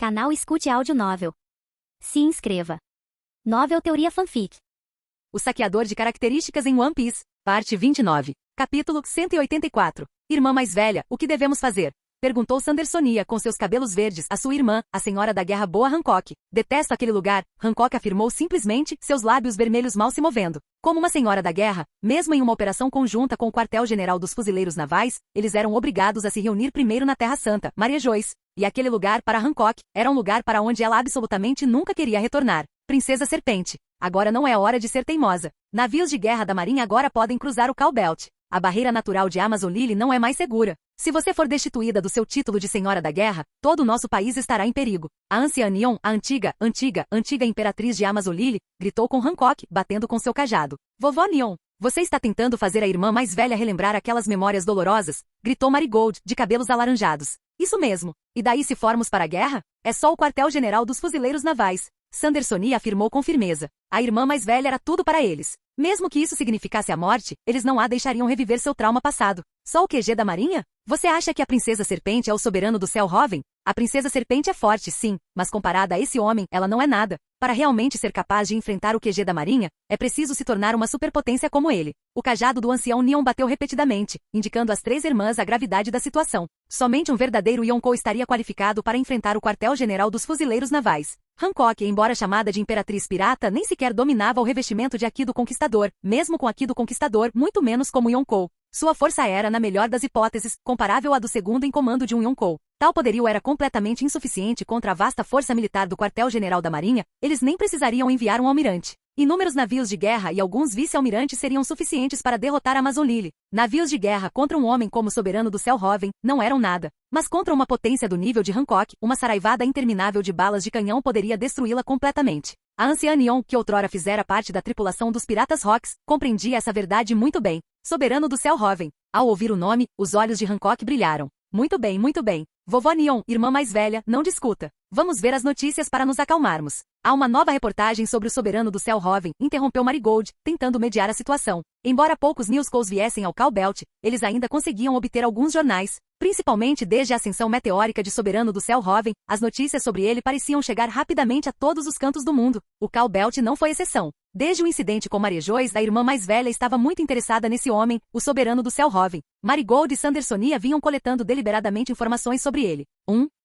Canal Escute Áudio Novel. Se inscreva. Novel Teoria Fanfic. O saqueador de características em One Piece, parte 29. Capítulo 184. Irmã mais velha, o que devemos fazer? Perguntou Sandersonia com seus cabelos verdes a sua irmã, a senhora da guerra Boa Hancock. Detesto aquele lugar, Hancock afirmou simplesmente, seus lábios vermelhos mal se movendo. Como uma senhora da guerra, mesmo em uma operação conjunta com o quartel-general dos fuzileiros navais, eles eram obrigados a se reunir primeiro na Terra Santa, Maria Joyce. E aquele lugar para Hancock era um lugar para onde ela absolutamente nunca queria retornar. Princesa Serpente. Agora não é hora de ser teimosa. Navios de guerra da Marinha agora podem cruzar o Cow Belt. A barreira natural de Amazon Lily não é mais segura. Se você for destituída do seu título de Senhora da Guerra, todo o nosso país estará em perigo. A anciã Neon, a antiga imperatriz de Amazon Lily, gritou com Hancock, batendo com seu cajado. Vovó Neon, você está tentando fazer a irmã mais velha relembrar aquelas memórias dolorosas? Gritou Marigold, de cabelos alaranjados. Isso mesmo. E daí se formos para a guerra? É só o quartel-general dos fuzileiros navais. Sandersonia afirmou com firmeza. A irmã mais velha era tudo para eles. Mesmo que isso significasse a morte, eles não a deixariam reviver seu trauma passado. Só o QG da Marinha? Você acha que a Princesa Serpente é o soberano do céu Hoven? A Princesa Serpente é forte, sim, mas comparada a esse homem, ela não é nada. Para realmente ser capaz de enfrentar o QG da Marinha, é preciso se tornar uma superpotência como ele. O cajado do ancião Neon bateu repetidamente, indicando às três irmãs a gravidade da situação. Somente um verdadeiro Yonkou estaria qualificado para enfrentar o quartel-general dos fuzileiros navais. Hancock, embora chamada de Imperatriz Pirata, nem sequer dominava o revestimento de Aki do Conquistador, mesmo com Aki do Conquistador, muito menos como Yonkou. Sua força era, na melhor das hipóteses, comparável à do segundo em comando de um Yonkou. Tal poderio era completamente insuficiente contra a vasta força militar do quartel-general da Marinha, eles nem precisariam enviar um almirante. Inúmeros navios de guerra e alguns vice-almirantes seriam suficientes para derrotar Amazon Lily. Navios de guerra contra um homem como soberano do céu Hoven não eram nada. Mas contra uma potência do nível de Hancock, uma saraivada interminável de balas de canhão poderia destruí-la completamente. A anciã Neon, que outrora fizera parte da tripulação dos Piratas Rocks, compreendia essa verdade muito bem. Soberano do céu Hoven. Ao ouvir o nome, os olhos de Hancock brilharam. Muito bem, muito bem. Vovó Neon, irmã mais velha, não discuta. Vamos ver as notícias para nos acalmarmos. Há uma nova reportagem sobre o soberano do céu Hoven, interrompeu Marigold, tentando mediar a situação. Embora poucos newscows viessem ao Cow Belt, eles ainda conseguiam obter alguns jornais. Principalmente desde a ascensão meteórica de soberano do céu Hoven, as notícias sobre ele pareciam chegar rapidamente a todos os cantos do mundo. O Cow Belt não foi exceção. Desde o incidente com Maria Joyce, a irmã mais velha estava muito interessada nesse homem, o soberano do céu Hoven. Marigold e Sandersonia vinham coletando deliberadamente informações sobre ele.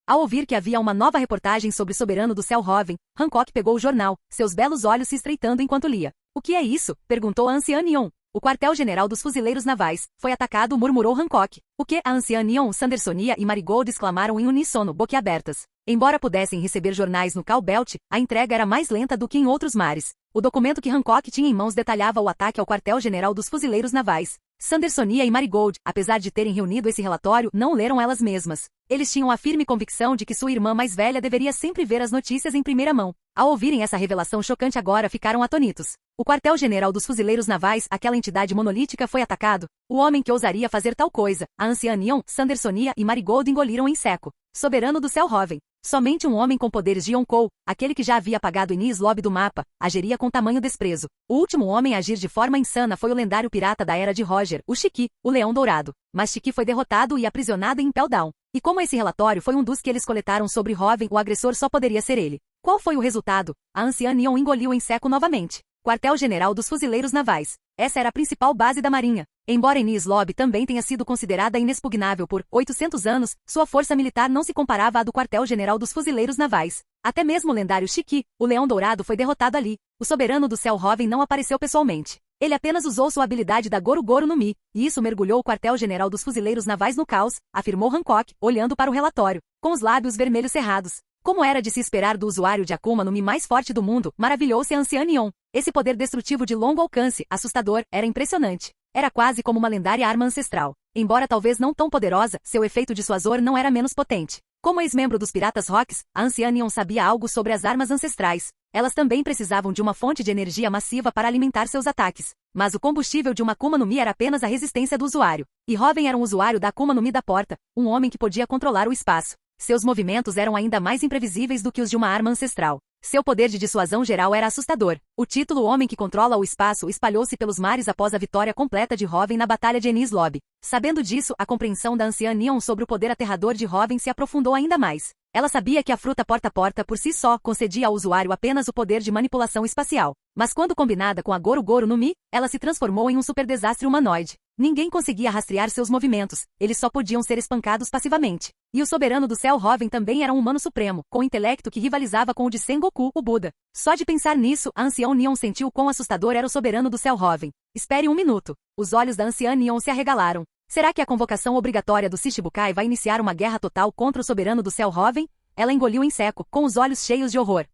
Ao ouvir que havia uma nova reportagem sobre o soberano do céu Hoven, Hancock pegou o jornal, seus belos olhos se estreitando enquanto lia. O que é isso? Perguntou a anciã Neon. O quartel-general dos fuzileiros navais foi atacado, murmurou Hancock. O que? A anciã Neon, Sandersonia e Marigold exclamaram em uníssono, boquiabertas. Embora pudessem receber jornais no Cow Belt, a entrega era mais lenta do que em outros mares. O documento que Hancock tinha em mãos detalhava o ataque ao quartel-general dos fuzileiros navais. Sandersonia e Marigold, apesar de terem reunido esse relatório, não leram elas mesmas. Eles tinham a firme convicção de que sua irmã mais velha deveria sempre ver as notícias em primeira mão. Ao ouvirem essa revelação chocante agora ficaram atonitos. O quartel-general dos fuzileiros navais, aquela entidade monolítica, foi atacado. O homem que ousaria fazer tal coisa, a anciã Neon, Sandersonia e Marigold engoliram em seco. Soberano do céu Hoven. Somente um homem com poderes de Yonkou, aquele que já havia apagado Enies Lobby do mapa, agiria com tamanho desprezo. O último homem a agir de forma insana foi o lendário pirata da era de Roger, o Shiki, o Leão Dourado. Mas Shiki foi derrotado e aprisionado em Impel Down. E como esse relatório foi um dos que eles coletaram sobre Hoven, o agressor só poderia ser ele. Qual foi o resultado? A anciã Neon engoliu em seco novamente. Quartel-general dos fuzileiros navais. Essa era a principal base da Marinha. Embora Enies Lobby também tenha sido considerada inexpugnável por 800 anos, sua força militar não se comparava à do quartel-general dos fuzileiros navais. Até mesmo o lendário Shiki, o Leão Dourado, foi derrotado ali. O soberano do céu Hoven não apareceu pessoalmente. Ele apenas usou sua habilidade da Goru Goru no Mi, e isso mergulhou o quartel-general dos fuzileiros navais no caos, afirmou Hancock, olhando para o relatório, com os lábios vermelhos cerrados. Como era de se esperar do usuário de Akuma no Mi mais forte do mundo, maravilhou-se a anciã Neon. Esse poder destrutivo de longo alcance, assustador, era impressionante. Era quase como uma lendária arma ancestral. Embora talvez não tão poderosa, seu efeito dissuasor não era menos potente. Como ex-membro dos Piratas Rocks, a anciã Neon sabia algo sobre as armas ancestrais. Elas também precisavam de uma fonte de energia massiva para alimentar seus ataques. Mas o combustível de uma Akuma no Mi era apenas a resistência do usuário. E Hoven era um usuário da Akuma no Mi da porta, um homem que podia controlar o espaço. Seus movimentos eram ainda mais imprevisíveis do que os de uma arma ancestral. Seu poder de dissuasão geral era assustador. O título O Homem que Controla o Espaço espalhou-se pelos mares após a vitória completa de Hoven na Batalha de Enies Lobby. Sabendo disso, a compreensão da anciã Neon sobre o poder aterrador de Hoven se aprofundou ainda mais. Ela sabia que a fruta porta-a-porta por si só concedia ao usuário apenas o poder de manipulação espacial. Mas quando combinada com a Goro Goro no Mi, ela se transformou em um superdesastre humanoide. Ninguém conseguia rastrear seus movimentos, eles só podiam ser espancados passivamente. E o soberano do céu Hoven também era um humano supremo, com intelecto que rivalizava com o de Sengoku, o Buda. Só de pensar nisso, a anciã Neon sentiu quão assustador era o soberano do céu Hoven. Espere um minuto. Os olhos da anciã Neon se arregalaram. Será que a convocação obrigatória do Shichibukai vai iniciar uma guerra total contra o soberano do céu Hoven? Ela engoliu em seco, com os olhos cheios de horror.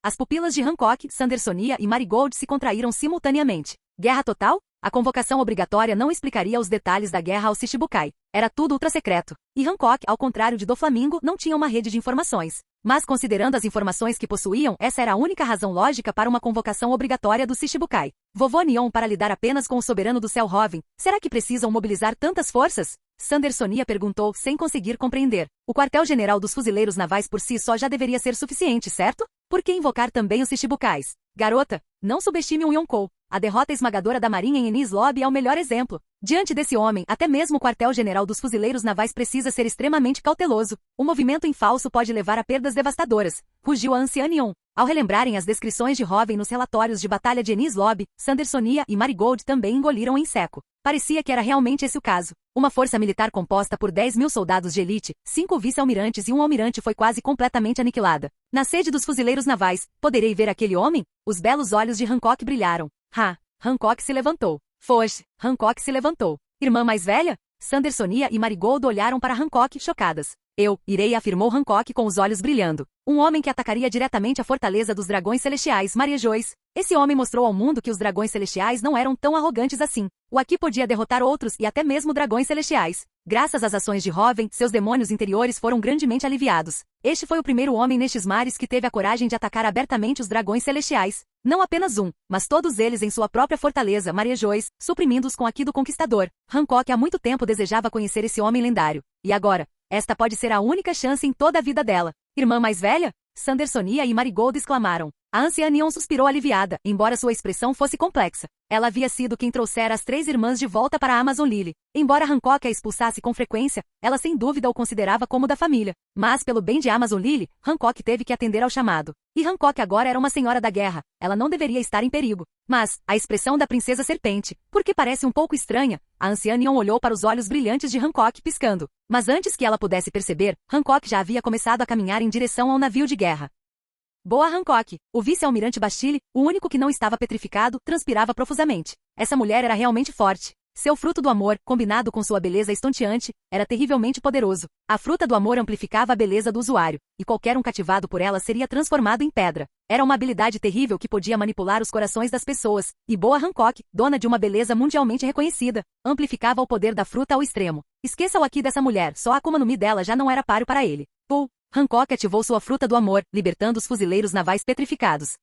As pupilas de Hancock, Sandersonia e Marigold se contraíram simultaneamente. Guerra total? A convocação obrigatória não explicaria os detalhes da guerra ao Shichibukai. Era tudo ultra-secreto. E Hancock, ao contrário de Doflamingo, não tinha uma rede de informações. Mas considerando as informações que possuíam, essa era a única razão lógica para uma convocação obrigatória do Shichibukai. Vovô Neon para lidar apenas com o soberano do céu Hoven, será que precisam mobilizar tantas forças? Sandersonia perguntou, sem conseguir compreender. O quartel-general dos fuzileiros navais por si só já deveria ser suficiente, certo? Por que invocar também os Shichibukais? Garota, não subestime um Yonkou. A derrota esmagadora da marinha em Enies Lobby é o melhor exemplo. Diante desse homem, até mesmo o quartel-general dos fuzileiros navais precisa ser extremamente cauteloso. O movimento em falso pode levar a perdas devastadoras. Rugiu a anciã Neon. Ao relembrarem as descrições de Hoven nos relatórios de batalha de Enies Lobby, Sandersonia e Marigold também engoliram em seco. Parecia que era realmente esse o caso. Uma força militar composta por 10.000 soldados de elite, 5 vice-almirantes e um almirante foi quase completamente aniquilada. Na sede dos fuzileiros navais, poderei ver aquele homem? Os belos olhos de Hancock brilharam. Hancock se levantou. Foge. Hancock se levantou. Irmã mais velha? Sandersonia e Marigold olharam para Hancock chocadas. Eu irei, afirmou Hancock com os olhos brilhando. Um homem que atacaria diretamente a fortaleza dos dragões celestiais, Maria Joyce. Esse homem mostrou ao mundo que os dragões celestiais não eram tão arrogantes assim. O Aki podia derrotar outros e até mesmo dragões celestiais. Graças às ações de Hoven, seus demônios interiores foram grandemente aliviados. Este foi o primeiro homem nestes mares que teve a coragem de atacar abertamente os dragões celestiais. Não apenas um, mas todos eles em sua própria fortaleza, Maria Joyce, suprimindo-os com Aki do Conquistador. Hancock há muito tempo desejava conhecer esse homem lendário. E agora? Esta pode ser a única chance em toda a vida dela. Irmã mais velha? Sandersonia e Marigold exclamaram. A anciã Neon suspirou aliviada, embora sua expressão fosse complexa. Ela havia sido quem trouxera as 3 irmãs de volta para a Amazon Lily. Embora Hancock a expulsasse com frequência, ela sem dúvida o considerava como da família. Mas, pelo bem de Amazon Lily, Hancock teve que atender ao chamado. E Hancock agora era uma senhora da guerra. Ela não deveria estar em perigo. Mas, a expressão da princesa serpente, porque parece um pouco estranha, a anciã Neon olhou para os olhos brilhantes de Hancock piscando. Mas antes que ela pudesse perceber, Hancock já havia começado a caminhar em direção ao navio de guerra. Boa Hancock. O vice-almirante Bastille, o único que não estava petrificado, transpirava profusamente. Essa mulher era realmente forte. Seu fruto do amor, combinado com sua beleza estonteante, era terrivelmente poderoso. A fruta do amor amplificava a beleza do usuário, e qualquer um cativado por ela seria transformado em pedra. Era uma habilidade terrível que podia manipular os corações das pessoas, e Boa Hancock, dona de uma beleza mundialmente reconhecida, amplificava o poder da fruta ao extremo. Esqueça o Aki dessa mulher, só a Akuma no Mi dela já não era páreo para ele. Hancock ativou sua fruta do amor, libertando os fuzileiros navais petrificados.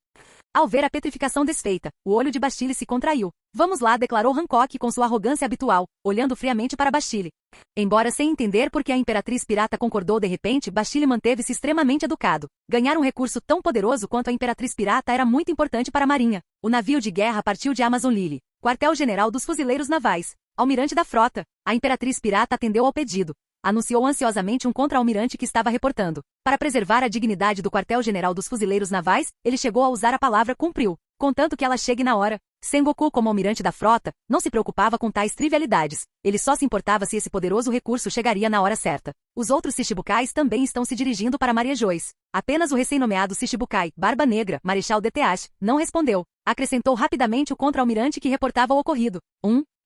Ao ver a petrificação desfeita, o olho de Bastille se contraiu. Vamos lá, declarou Hancock com sua arrogância habitual, olhando friamente para Bastille. Embora sem entender por que a Imperatriz Pirata concordou de repente, Bastille manteve-se extremamente educado. Ganhar um recurso tão poderoso quanto a Imperatriz Pirata era muito importante para a marinha. O navio de guerra partiu de Amazon Lily, quartel-general dos fuzileiros navais. Almirante da frota, a Imperatriz Pirata atendeu ao pedido. Anunciou ansiosamente um contra-almirante que estava reportando. Para preservar a dignidade do quartel-general dos fuzileiros navais, ele chegou a usar a palavra cumpriu, contanto que ela chegue na hora. Sengoku, como almirante da frota, não se preocupava com tais trivialidades. Ele só se importava se esse poderoso recurso chegaria na hora certa. Os outros Shichibukais também estão se dirigindo para Maria Joyce. Apenas o recém-nomeado Shichibukai, Barba Negra, Marechal Deteash, não respondeu. Acrescentou rapidamente o contra-almirante que reportava o ocorrido.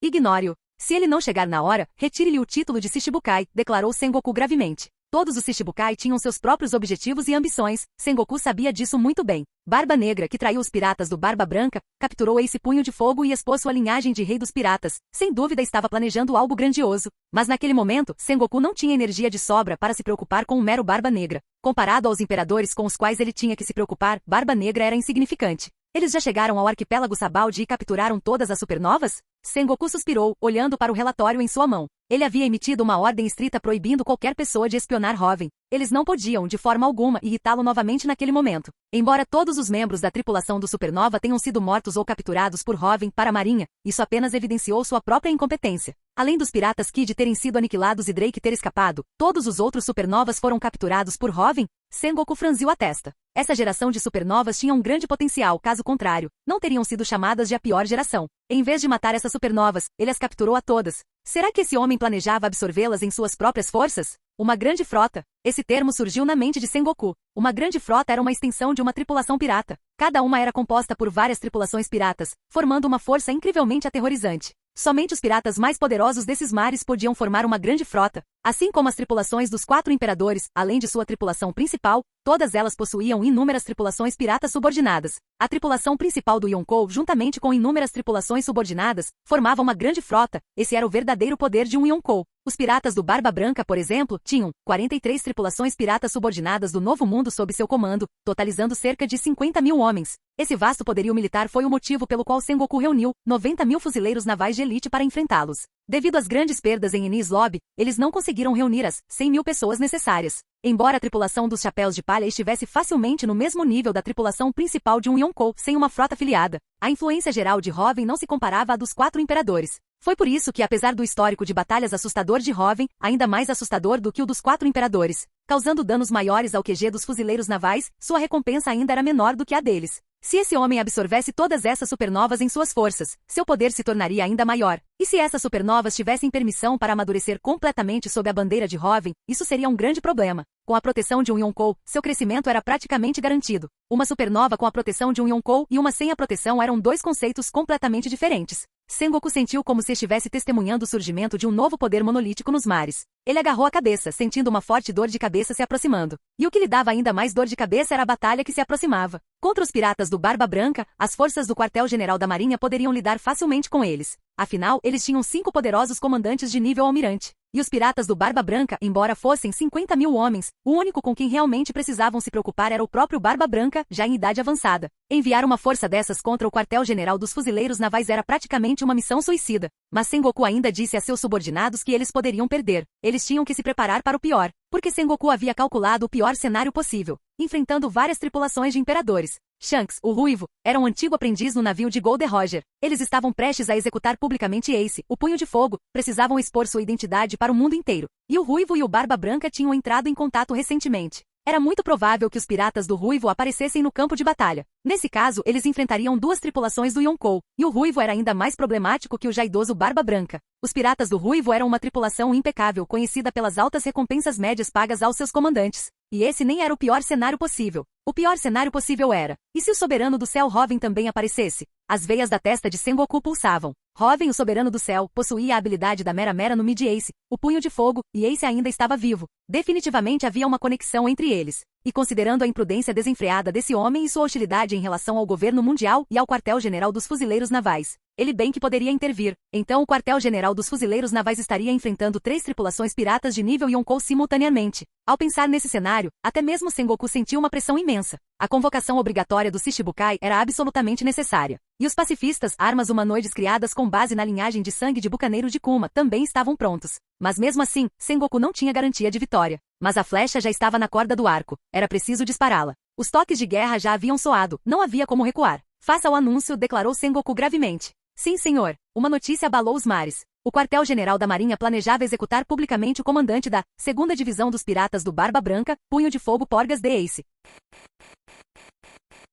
Ignore-o. Se ele não chegar na hora, retire-lhe o título de Shichibukai, declarou Sengoku gravemente. Todos os Shichibukai tinham seus próprios objetivos e ambições, Sengoku sabia disso muito bem. Barba Negra, que traiu os piratas do Barba Branca, capturou esse punho de fogo e expôs sua linhagem de rei dos piratas. Sem dúvida estava planejando algo grandioso. Mas naquele momento, Sengoku não tinha energia de sobra para se preocupar com um mero Barba Negra. Comparado aos imperadores com os quais ele tinha que se preocupar, Barba Negra era insignificante. Eles já chegaram ao arquipélago Sabaldi e capturaram todas as supernovas? Sengoku suspirou, olhando para o relatório em sua mão. Ele havia emitido uma ordem estrita proibindo qualquer pessoa de espionar Hoven. Eles não podiam, de forma alguma, irritá-lo novamente naquele momento. Embora todos os membros da tripulação do Supernova tenham sido mortos ou capturados por Hoven para a Marinha, isso apenas evidenciou sua própria incompetência. Além dos piratas Kid terem sido aniquilados e Drake ter escapado, todos os outros supernovas foram capturados por Hoven? Sengoku franziu a testa. Essa geração de supernovas tinha um grande potencial, caso contrário, não teriam sido chamadas de a pior geração. Em vez de matar essas supernovas, ele as capturou a todas. Será que esse homem planejava absorvê-las em suas próprias forças? Uma grande frota. Esse termo surgiu na mente de Sengoku. Uma grande frota era uma extensão de uma tripulação pirata. Cada uma era composta por várias tripulações piratas, formando uma força incrivelmente aterrorizante. Somente os piratas mais poderosos desses mares podiam formar uma grande frota. Assim como as tripulações dos 4 imperadores, além de sua tripulação principal, todas elas possuíam inúmeras tripulações piratas subordinadas. A tripulação principal do Yonkou, juntamente com inúmeras tripulações subordinadas, formava uma grande frota. Esse era o verdadeiro poder de um Yonkou. Os piratas do Barba Branca, por exemplo, tinham 43 tripulações piratas subordinadas do Novo Mundo sob seu comando, totalizando cerca de 50.000 homens. Esse vasto poderio militar foi o motivo pelo qual Sengoku reuniu 90.000 fuzileiros navais de elite para enfrentá-los. Devido às grandes perdas em Enies Lobby, eles não conseguiram reunir as 100.000 pessoas necessárias. Embora a tripulação dos Chapéus de Palha estivesse facilmente no mesmo nível da tripulação principal de um Yonkou sem uma frota afiliada, a influência geral de Hoven não se comparava à dos 4 imperadores. Foi por isso que, apesar do histórico de batalhas assustador de Hoven, ainda mais assustador do que o dos 4 imperadores, causando danos maiores ao QG dos fuzileiros navais, sua recompensa ainda era menor do que a deles. Se esse homem absorvesse todas essas supernovas em suas forças, seu poder se tornaria ainda maior. E se essas supernovas tivessem permissão para amadurecer completamente sob a bandeira de Hoven, isso seria um grande problema. Com a proteção de um Yonkou, seu crescimento era praticamente garantido. Uma supernova com a proteção de um Yonkou e uma sem a proteção eram 2 conceitos completamente diferentes. Sengoku sentiu como se estivesse testemunhando o surgimento de um novo poder monolítico nos mares. Ele agarrou a cabeça, sentindo uma forte dor de cabeça se aproximando. E o que lhe dava ainda mais dor de cabeça era a batalha que se aproximava. Contra os piratas do Barba Branca, as forças do quartel-general da Marinha poderiam lidar facilmente com eles. Afinal, eles tinham 5 poderosos comandantes de nível almirante. E os piratas do Barba Branca, embora fossem 50.000 homens, o único com quem realmente precisavam se preocupar era o próprio Barba Branca, já em idade avançada. Enviar uma força dessas contra o quartel-general dos fuzileiros navais era praticamente uma missão suicida. Mas Sengoku ainda disse a seus subordinados que eles poderiam perder. Eles tinham que se preparar para o pior, porque Sengoku havia calculado o pior cenário possível, enfrentando várias tripulações de imperadores. Shanks, o Ruivo, era um antigo aprendiz no navio de Gold Roger. Eles estavam prestes a executar publicamente Ace, o Punho de Fogo, precisavam expor sua identidade para o mundo inteiro. E o Ruivo e o Barba Branca tinham entrado em contato recentemente. Era muito provável que os piratas do Ruivo aparecessem no campo de batalha. Nesse caso, eles enfrentariam 2 tripulações do Yonkou, e o Ruivo era ainda mais problemático que o já idoso Barba Branca. Os piratas do Ruivo eram uma tripulação impecável, conhecida pelas altas recompensas médias pagas aos seus comandantes. E esse nem era o pior cenário possível. O pior cenário possível era, e se o soberano do céu Hoven também aparecesse? As veias da testa de Sengoku pulsavam. Hoven, o soberano do céu, possuía a habilidade da Mera Mera no Mid-Ace, o Punho de Fogo, e Ace ainda estava vivo. Definitivamente havia uma conexão entre eles. E considerando a imprudência desenfreada desse homem e sua hostilidade em relação ao governo mundial e ao quartel-general dos fuzileiros navais, ele bem que poderia intervir. Então o quartel-general dos fuzileiros navais estaria enfrentando 3 tripulações piratas de nível Yonkou simultaneamente. Ao pensar nesse cenário, até mesmo Sengoku sentiu uma pressão imensa. A convocação obrigatória do Shichibukai era absolutamente necessária. E os pacifistas, armas humanoides criadas com base na linhagem de sangue de bucaneiro de Kuma, também estavam prontos. Mas mesmo assim, Sengoku não tinha garantia de vitória. Mas a flecha já estava na corda do arco. Era preciso dispará-la. Os toques de guerra já haviam soado. Não havia como recuar. Faça o anúncio, declarou Sengoku gravemente. Sim, senhor. Uma notícia abalou os mares. O quartel-general da Marinha planejava executar publicamente o comandante da 2ª Divisão dos Piratas do Barba Branca, Punho de Fogo Porgas de Ace.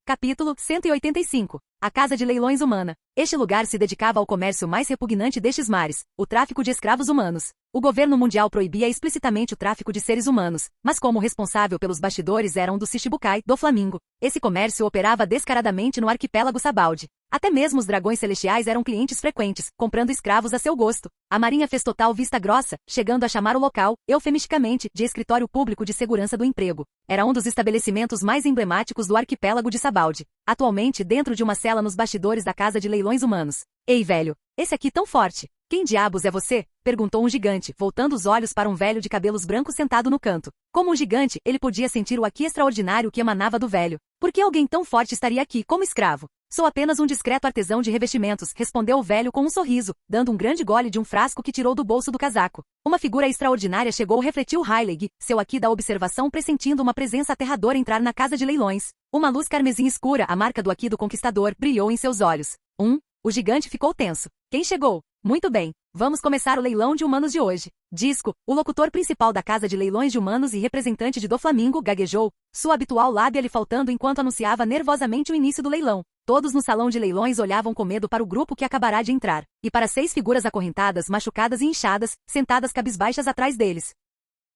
Capítulo 185. A Casa de Leilões Humana. Este lugar se dedicava ao comércio mais repugnante destes mares, o tráfico de escravos humanos. O governo mundial proibia explicitamente o tráfico de seres humanos, mas como o responsável pelos bastidores era um dos Shichibukai, do Flamingo, esse comércio operava descaradamente no arquipélago Sabaldi. Até mesmo os dragões celestiais eram clientes frequentes, comprando escravos a seu gosto. A Marinha fez total vista grossa, chegando a chamar o local, eufemisticamente, de Escritório Público de Segurança do Emprego. Era um dos estabelecimentos mais emblemáticos do arquipélago de Sabaldi. Atualmente dentro de uma cela nos bastidores da Casa de Leilões Humanos. Ei, velho, esse aqui tão forte. Quem diabos é você? Perguntou um gigante, voltando os olhos para um velho de cabelos brancos sentado no canto. Como um gigante, ele podia sentir o aqui extraordinário que emanava do velho. Por que alguém tão forte estaria aqui como escravo? Sou apenas um discreto artesão de revestimentos, respondeu o velho com um sorriso, dando um grande gole de um frasco que tirou do bolso do casaco. Uma figura extraordinária chegou, refletiu Heilig, seu aqui da observação, pressentindo uma presença aterradora entrar na casa de leilões. Uma luz carmesim escura, a marca do aqui do conquistador, brilhou em seus olhos. O gigante ficou tenso. Quem chegou? Muito bem, vamos começar o leilão de humanos de hoje. Disco, o locutor principal da casa de leilões de humanos e representante de Doflamingo, gaguejou, sua habitual lábia lhe faltando enquanto anunciava nervosamente o início do leilão. Todos no salão de leilões olhavam com medo para o grupo que acabará de entrar, e para 6 figuras acorrentadas, machucadas e inchadas, sentadas cabisbaixas atrás deles.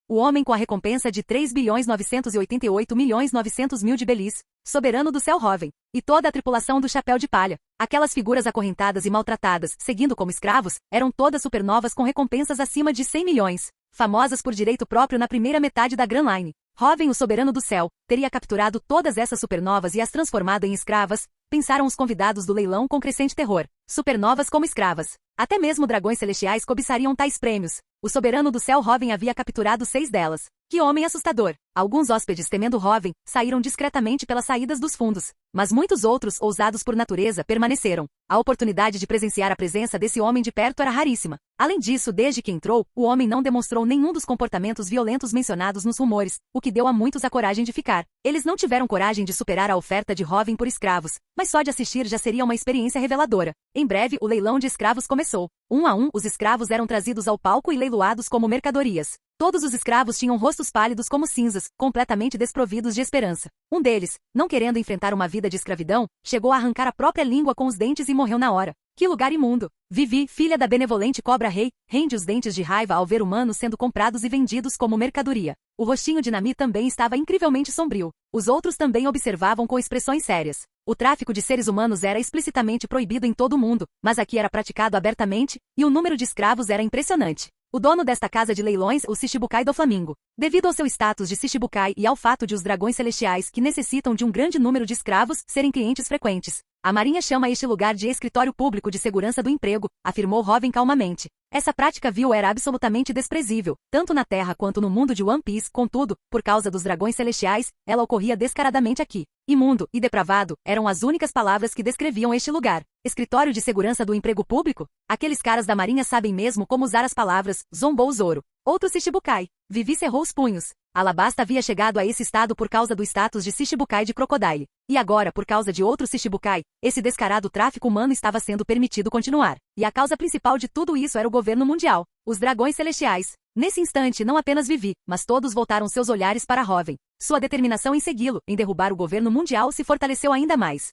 O homem com a recompensa de 3.988.900.000 de belis, soberano do céu Hoven, e toda a tripulação do chapéu de palha. Aquelas figuras acorrentadas e maltratadas, seguindo como escravos, eram todas supernovas com recompensas acima de 100 milhões, famosas por direito próprio na primeira metade da Grand Line. Hoven, o soberano do céu, teria capturado todas essas supernovas e as transformado em escravas, pensaram os convidados do leilão com crescente terror. Supernovas como escravas. Até mesmo dragões celestiais cobiçariam tais prêmios. O soberano do céu Hoven havia capturado 6 delas. Que homem assustador! Alguns hóspedes, temendo Hoven, saíram discretamente pelas saídas dos fundos. Mas muitos outros, ousados por natureza, permaneceram. A oportunidade de presenciar a presença desse homem de perto era raríssima. Além disso, desde que entrou, o homem não demonstrou nenhum dos comportamentos violentos mencionados nos rumores, o que deu a muitos a coragem de ficar. Eles não tiveram coragem de superar a oferta de Hoven por escravos, mas só de assistir já seria uma experiência reveladora. Em breve, o leilão de escravos começou. Um a um, os escravos eram trazidos ao palco e leiloados como mercadorias. Todos os escravos tinham rostos pálidos como cinzas, completamente desprovidos de esperança. Um deles, não querendo enfrentar uma vida de escravidão, chegou a arrancar a própria língua com os dentes e morreu na hora. Que lugar imundo! Vivi, filha da benevolente cobra rei, rende os dentes de raiva ao ver humanos sendo comprados e vendidos como mercadoria. O rostinho de Nami também estava incrivelmente sombrio. Os outros também observavam com expressões sérias. O tráfico de seres humanos era explicitamente proibido em todo o mundo, mas aqui era praticado abertamente, e o número de escravos era impressionante. O dono desta casa de leilões, o Shichibukai Doflamingo. Devido ao seu status de Shichibukai e ao fato de os dragões celestiais, que necessitam de um grande número de escravos, serem clientes frequentes, a Marinha chama este lugar de escritório público de segurança do emprego, afirmou Hoven calmamente. Essa prática vil era absolutamente desprezível, tanto na Terra quanto no mundo de One Piece, contudo, por causa dos dragões celestiais, ela ocorria descaradamente aqui. Imundo e depravado eram as únicas palavras que descreviam este lugar. Escritório de segurança do emprego público? Aqueles caras da Marinha sabem mesmo como usar as palavras, zombou Zoro. Outro Shichibukai. Vivi cerrou os punhos. Alabasta havia chegado a esse estado por causa do status de Shichibukai de Crocodile. E agora, por causa de outro Shichibukai, esse descarado tráfico humano estava sendo permitido continuar. E a causa principal de tudo isso era o governo mundial. Os dragões celestiais. Nesse instante, não apenas Vivi, mas todos voltaram seus olhares para Hoven. Sua determinação em segui-lo, em derrubar o governo mundial, se fortaleceu ainda mais.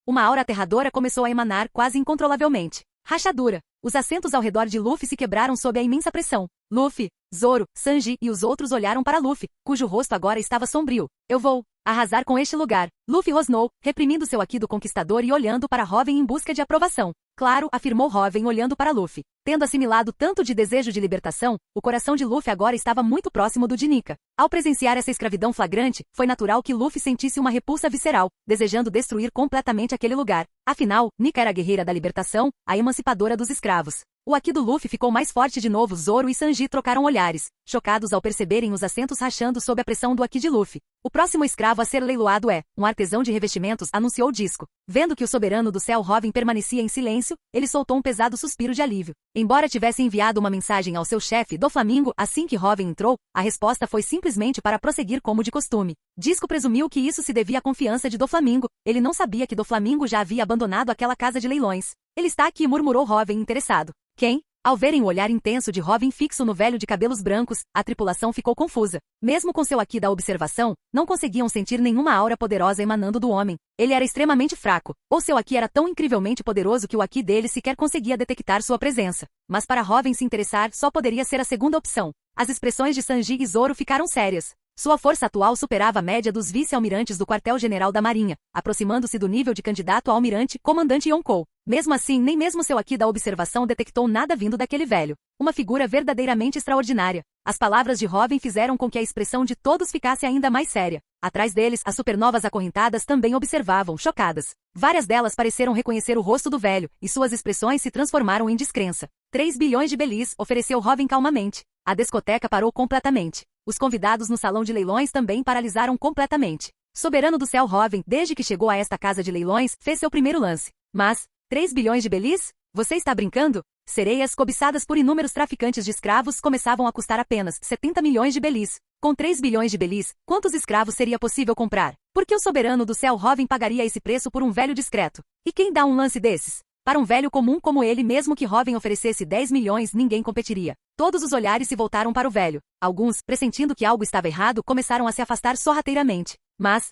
Uma aura aterradora começou a emanar quase incontrolavelmente. Rachadura. Os assentos ao redor de Luffy se quebraram sob a imensa pressão. Luffy, Zoro, Sanji e os outros olharam para Luffy, cujo rosto agora estava sombrio. Eu vou arrasar com este lugar. Luffy rosnou, reprimindo seu aqui do conquistador e olhando para Hoven em busca de aprovação. Claro, afirmou Hoven olhando para Luffy. Tendo assimilado tanto de desejo de libertação, o coração de Luffy agora estava muito próximo do de Nika. Ao presenciar essa escravidão flagrante, foi natural que Luffy sentisse uma repulsa visceral, desejando destruir completamente aquele lugar. Afinal, Nika era a guerreira da libertação, a emancipadora dos escravos. O aqui do Luffy ficou mais forte de novo. Zoro e Sanji trocaram olhares, chocados ao perceberem os assentos rachando sob a pressão do aqui de Luffy. O próximo escravo a ser leiloado é um artesão de revestimentos, anunciou Disco. Vendo que o soberano do céu Hoven permanecia em silêncio, ele soltou um pesado suspiro de alívio. Embora tivesse enviado uma mensagem ao seu chefe, Doflamingo, assim que Hoven entrou, a resposta foi simplesmente para prosseguir como de costume. Disco presumiu que isso se devia à confiança de Doflamingo. Ele não sabia que Doflamingo já havia abandonado aquela casa de leilões. Ele está aqui, murmurou Hoven interessado. Quem? Ao verem o olhar intenso de Hoven fixo no velho de cabelos brancos, a tripulação ficou confusa. Mesmo com seu aqui da observação, não conseguiam sentir nenhuma aura poderosa emanando do homem. Ele era extremamente fraco, ou seu aqui era tão incrivelmente poderoso que o aqui dele sequer conseguia detectar sua presença. Mas para Hoven se interessar, só poderia ser a segunda opção. As expressões de Sanji e Zoro ficaram sérias. Sua força atual superava a média dos vice-almirantes do quartel-general da Marinha, aproximando-se do nível de candidato a almirante, comandante Yonkou. Mesmo assim, nem mesmo seu aqui da observação detectou nada vindo daquele velho. Uma figura verdadeiramente extraordinária. As palavras de Hoven fizeram com que a expressão de todos ficasse ainda mais séria. Atrás deles, as supernovas acorrentadas também observavam, chocadas. Várias delas pareceram reconhecer o rosto do velho, e suas expressões se transformaram em descrença. 3 bilhões de belis, ofereceu Hoven calmamente. A discoteca parou completamente. Os convidados no salão de leilões também paralisaram completamente. Soberano do céu Hoven, desde que chegou a esta casa de leilões, fez seu primeiro lance. Mas, 3 bilhões de belis? Você está brincando? Sereias cobiçadas por inúmeros traficantes de escravos começavam a custar apenas 70 milhões de belis. Com 3 bilhões de belis, quantos escravos seria possível comprar? Por que o soberano do céu Hoven pagaria esse preço por um velho discreto? E quem dá um lance desses? Para um velho comum como ele, mesmo que Hoven oferecesse 10 milhões, ninguém competiria. Todos os olhares se voltaram para o velho. Alguns, pressentindo que algo estava errado, começaram a se afastar sorrateiramente. Mas,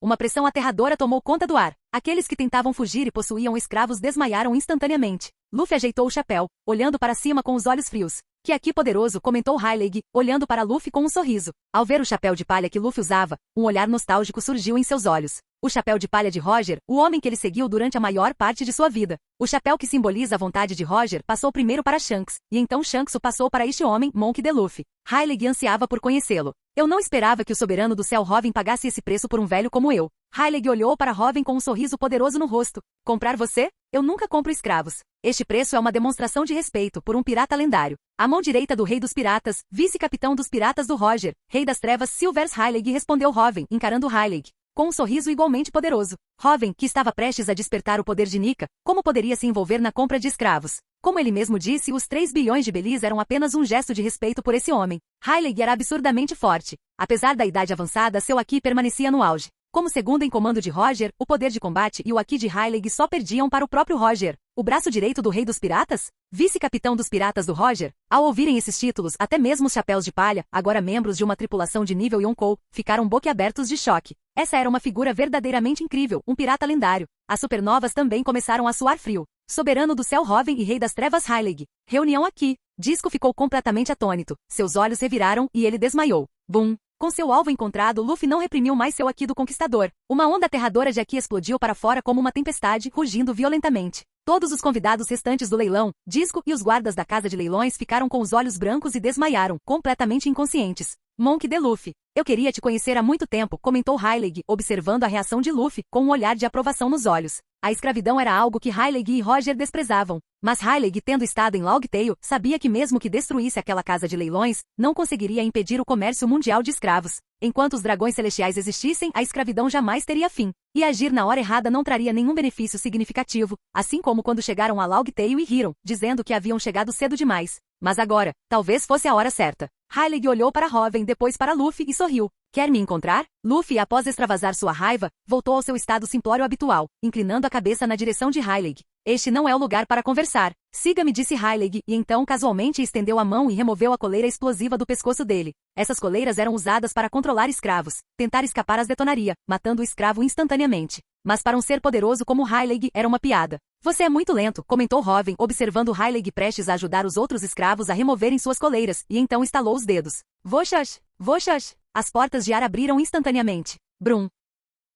uma pressão aterradora tomou conta do ar. Aqueles que tentavam fugir e possuíam escravos desmaiaram instantaneamente. Luffy ajeitou o chapéu, olhando para cima com os olhos frios. Que aqui poderoso, comentou Rayleigh, olhando para Luffy com um sorriso. Ao ver o chapéu de palha que Luffy usava, um olhar nostálgico surgiu em seus olhos. O chapéu de palha de Roger, o homem que ele seguiu durante a maior parte de sua vida. O chapéu que simboliza a vontade de Roger passou primeiro para Shanks, e então Shanks o passou para este homem, Monk D. Luffy. Rayleigh ansiava por conhecê-lo. Eu não esperava que o soberano do céu Hoven pagasse esse preço por um velho como eu. Rayleigh olhou para Hoven com um sorriso poderoso no rosto. Comprar você? Eu nunca compro escravos. Este preço é uma demonstração de respeito por um pirata lendário. A mão direita do rei dos piratas, vice-capitão dos piratas do Roger, rei das trevas Silvers Rayleigh, respondeu Hoven, encarando Rayleigh com um sorriso igualmente poderoso. Hoven, que estava prestes a despertar o poder de Nika, como poderia se envolver na compra de escravos? Como ele mesmo disse, os 3 bilhões de belis eram apenas um gesto de respeito por esse homem. Rayleigh era absurdamente forte. Apesar da idade avançada, seu Haki permanecia no auge. Como segundo em comando de Roger, o poder de combate e o Haki de Rayleigh só perdiam para o próprio Roger. O braço direito do rei dos piratas? Vice-capitão dos piratas do Roger? Ao ouvirem esses títulos, até mesmo os chapéus de palha, agora membros de uma tripulação de nível Yonkou, ficaram boquiabertos de choque. Essa era uma figura verdadeiramente incrível, um pirata lendário. As supernovas também começaram a suar frio. Soberano do céu Hoven e rei das trevas Rayleigh. Reunião aqui. Disco ficou completamente atônito. Seus olhos reviraram e ele desmaiou. Bum! Com seu alvo encontrado, Luffy não reprimiu mais seu Haki do Conquistador. Uma onda aterradora de Haki explodiu para fora como uma tempestade, rugindo violentamente. Todos os convidados restantes do leilão, Disco e os guardas da casa de leilões ficaram com os olhos brancos e desmaiaram, completamente inconscientes. Monk D. Luffy. Eu queria te conhecer há muito tempo, comentou Rayleigh, observando a reação de Luffy, com um olhar de aprovação nos olhos. A escravidão era algo que Rayleigh e Roger desprezavam. Mas Rayleigh, tendo estado em Logtail, sabia que mesmo que destruísse aquela casa de leilões, não conseguiria impedir o comércio mundial de escravos. Enquanto os dragões celestiais existissem, a escravidão jamais teria fim. E agir na hora errada não traria nenhum benefício significativo, assim como quando chegaram a Logtail e riram, dizendo que haviam chegado cedo demais. Mas agora, talvez fosse a hora certa. Rayleigh olhou para Hoven, depois para Luffy e sorriu. Quer me encontrar? Luffy, após extravasar sua raiva, voltou ao seu estado simplório habitual, inclinando a cabeça na direção de Rayleigh. Este não é o lugar para conversar. Siga-me, disse Rayleigh, e então casualmente estendeu a mão e removeu a coleira explosiva do pescoço dele. Essas coleiras eram usadas para controlar escravos. Tentar escapar as detonaria, matando o escravo instantaneamente. Mas para um ser poderoso como Rayleigh, era uma piada. Você é muito lento, comentou Hoven, observando Rayleigh prestes a ajudar os outros escravos a removerem suas coleiras, e então estalou os dedos. Voxax! Voxax! As portas de ar abriram instantaneamente. Brum!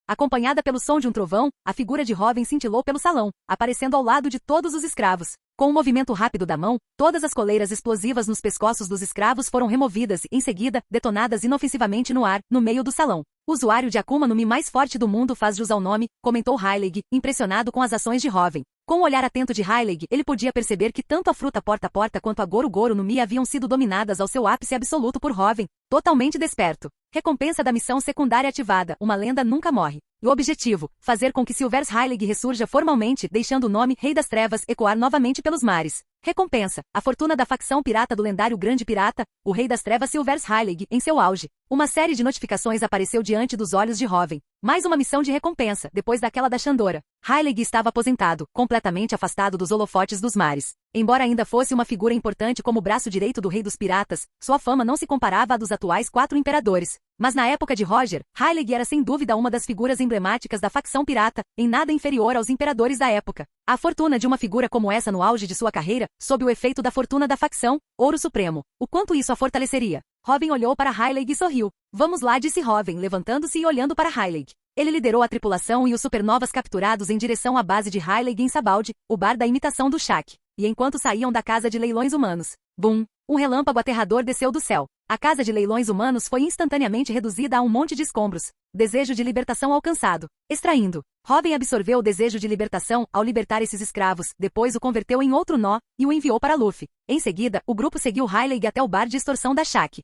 Acompanhada pelo som de um trovão, a figura de Hoven cintilou pelo salão, aparecendo ao lado de todos os escravos. Com um movimento rápido da mão, todas as coleiras explosivas nos pescoços dos escravos foram removidas e, em seguida, detonadas inofensivamente no ar, no meio do salão. O usuário de Akuma no Mi mais forte do mundo faz jus ao nome, comentou Rayleigh, impressionado com as ações de Hoven. Com o olhar atento de Rayleigh, ele podia perceber que tanto a fruta porta-porta quanto a Goro Goro no Mi haviam sido dominadas ao seu ápice absoluto por Hoven, totalmente desperto. Recompensa da missão secundária ativada, uma lenda nunca morre. O objetivo, fazer com que Silvers Rayleigh ressurja formalmente, deixando o nome Rei das Trevas ecoar novamente pelos mares. Recompensa, a fortuna da facção pirata do lendário Grande Pirata, o Rei das Trevas Silvers Rayleigh, em seu auge. Uma série de notificações apareceu diante dos olhos de Hoven. Mais uma missão de recompensa, depois daquela da Shandora. Rayleigh estava aposentado, completamente afastado dos holofotes dos mares. Embora ainda fosse uma figura importante como o braço direito do Rei dos Piratas, sua fama não se comparava à dos atuais 4 imperadores. Mas na época de Roger, Rayleigh era sem dúvida uma das figuras emblemáticas da facção pirata, em nada inferior aos imperadores da época. A fortuna de uma figura como essa no auge de sua carreira, sob o efeito da fortuna da facção, Ouro Supremo. O quanto isso a fortaleceria? Hoven olhou para Rayleigh e sorriu. Vamos lá, disse Hoven, levantando-se e olhando para Rayleigh. Ele liderou a tripulação e os supernovas capturados em direção à base de Rayleigh em Sabaldi, o bar da imitação do Shaq. E enquanto saíam da casa de leilões humanos, bum! Um relâmpago aterrador desceu do céu. A casa de leilões humanos foi instantaneamente reduzida a um monte de escombros. Desejo de libertação alcançado. Extraindo. Hoven absorveu o desejo de libertação ao libertar esses escravos, depois o converteu em outro nó e o enviou para Luffy. Em seguida, o grupo seguiu Rayleigh até o bar de extorsão da Shaq.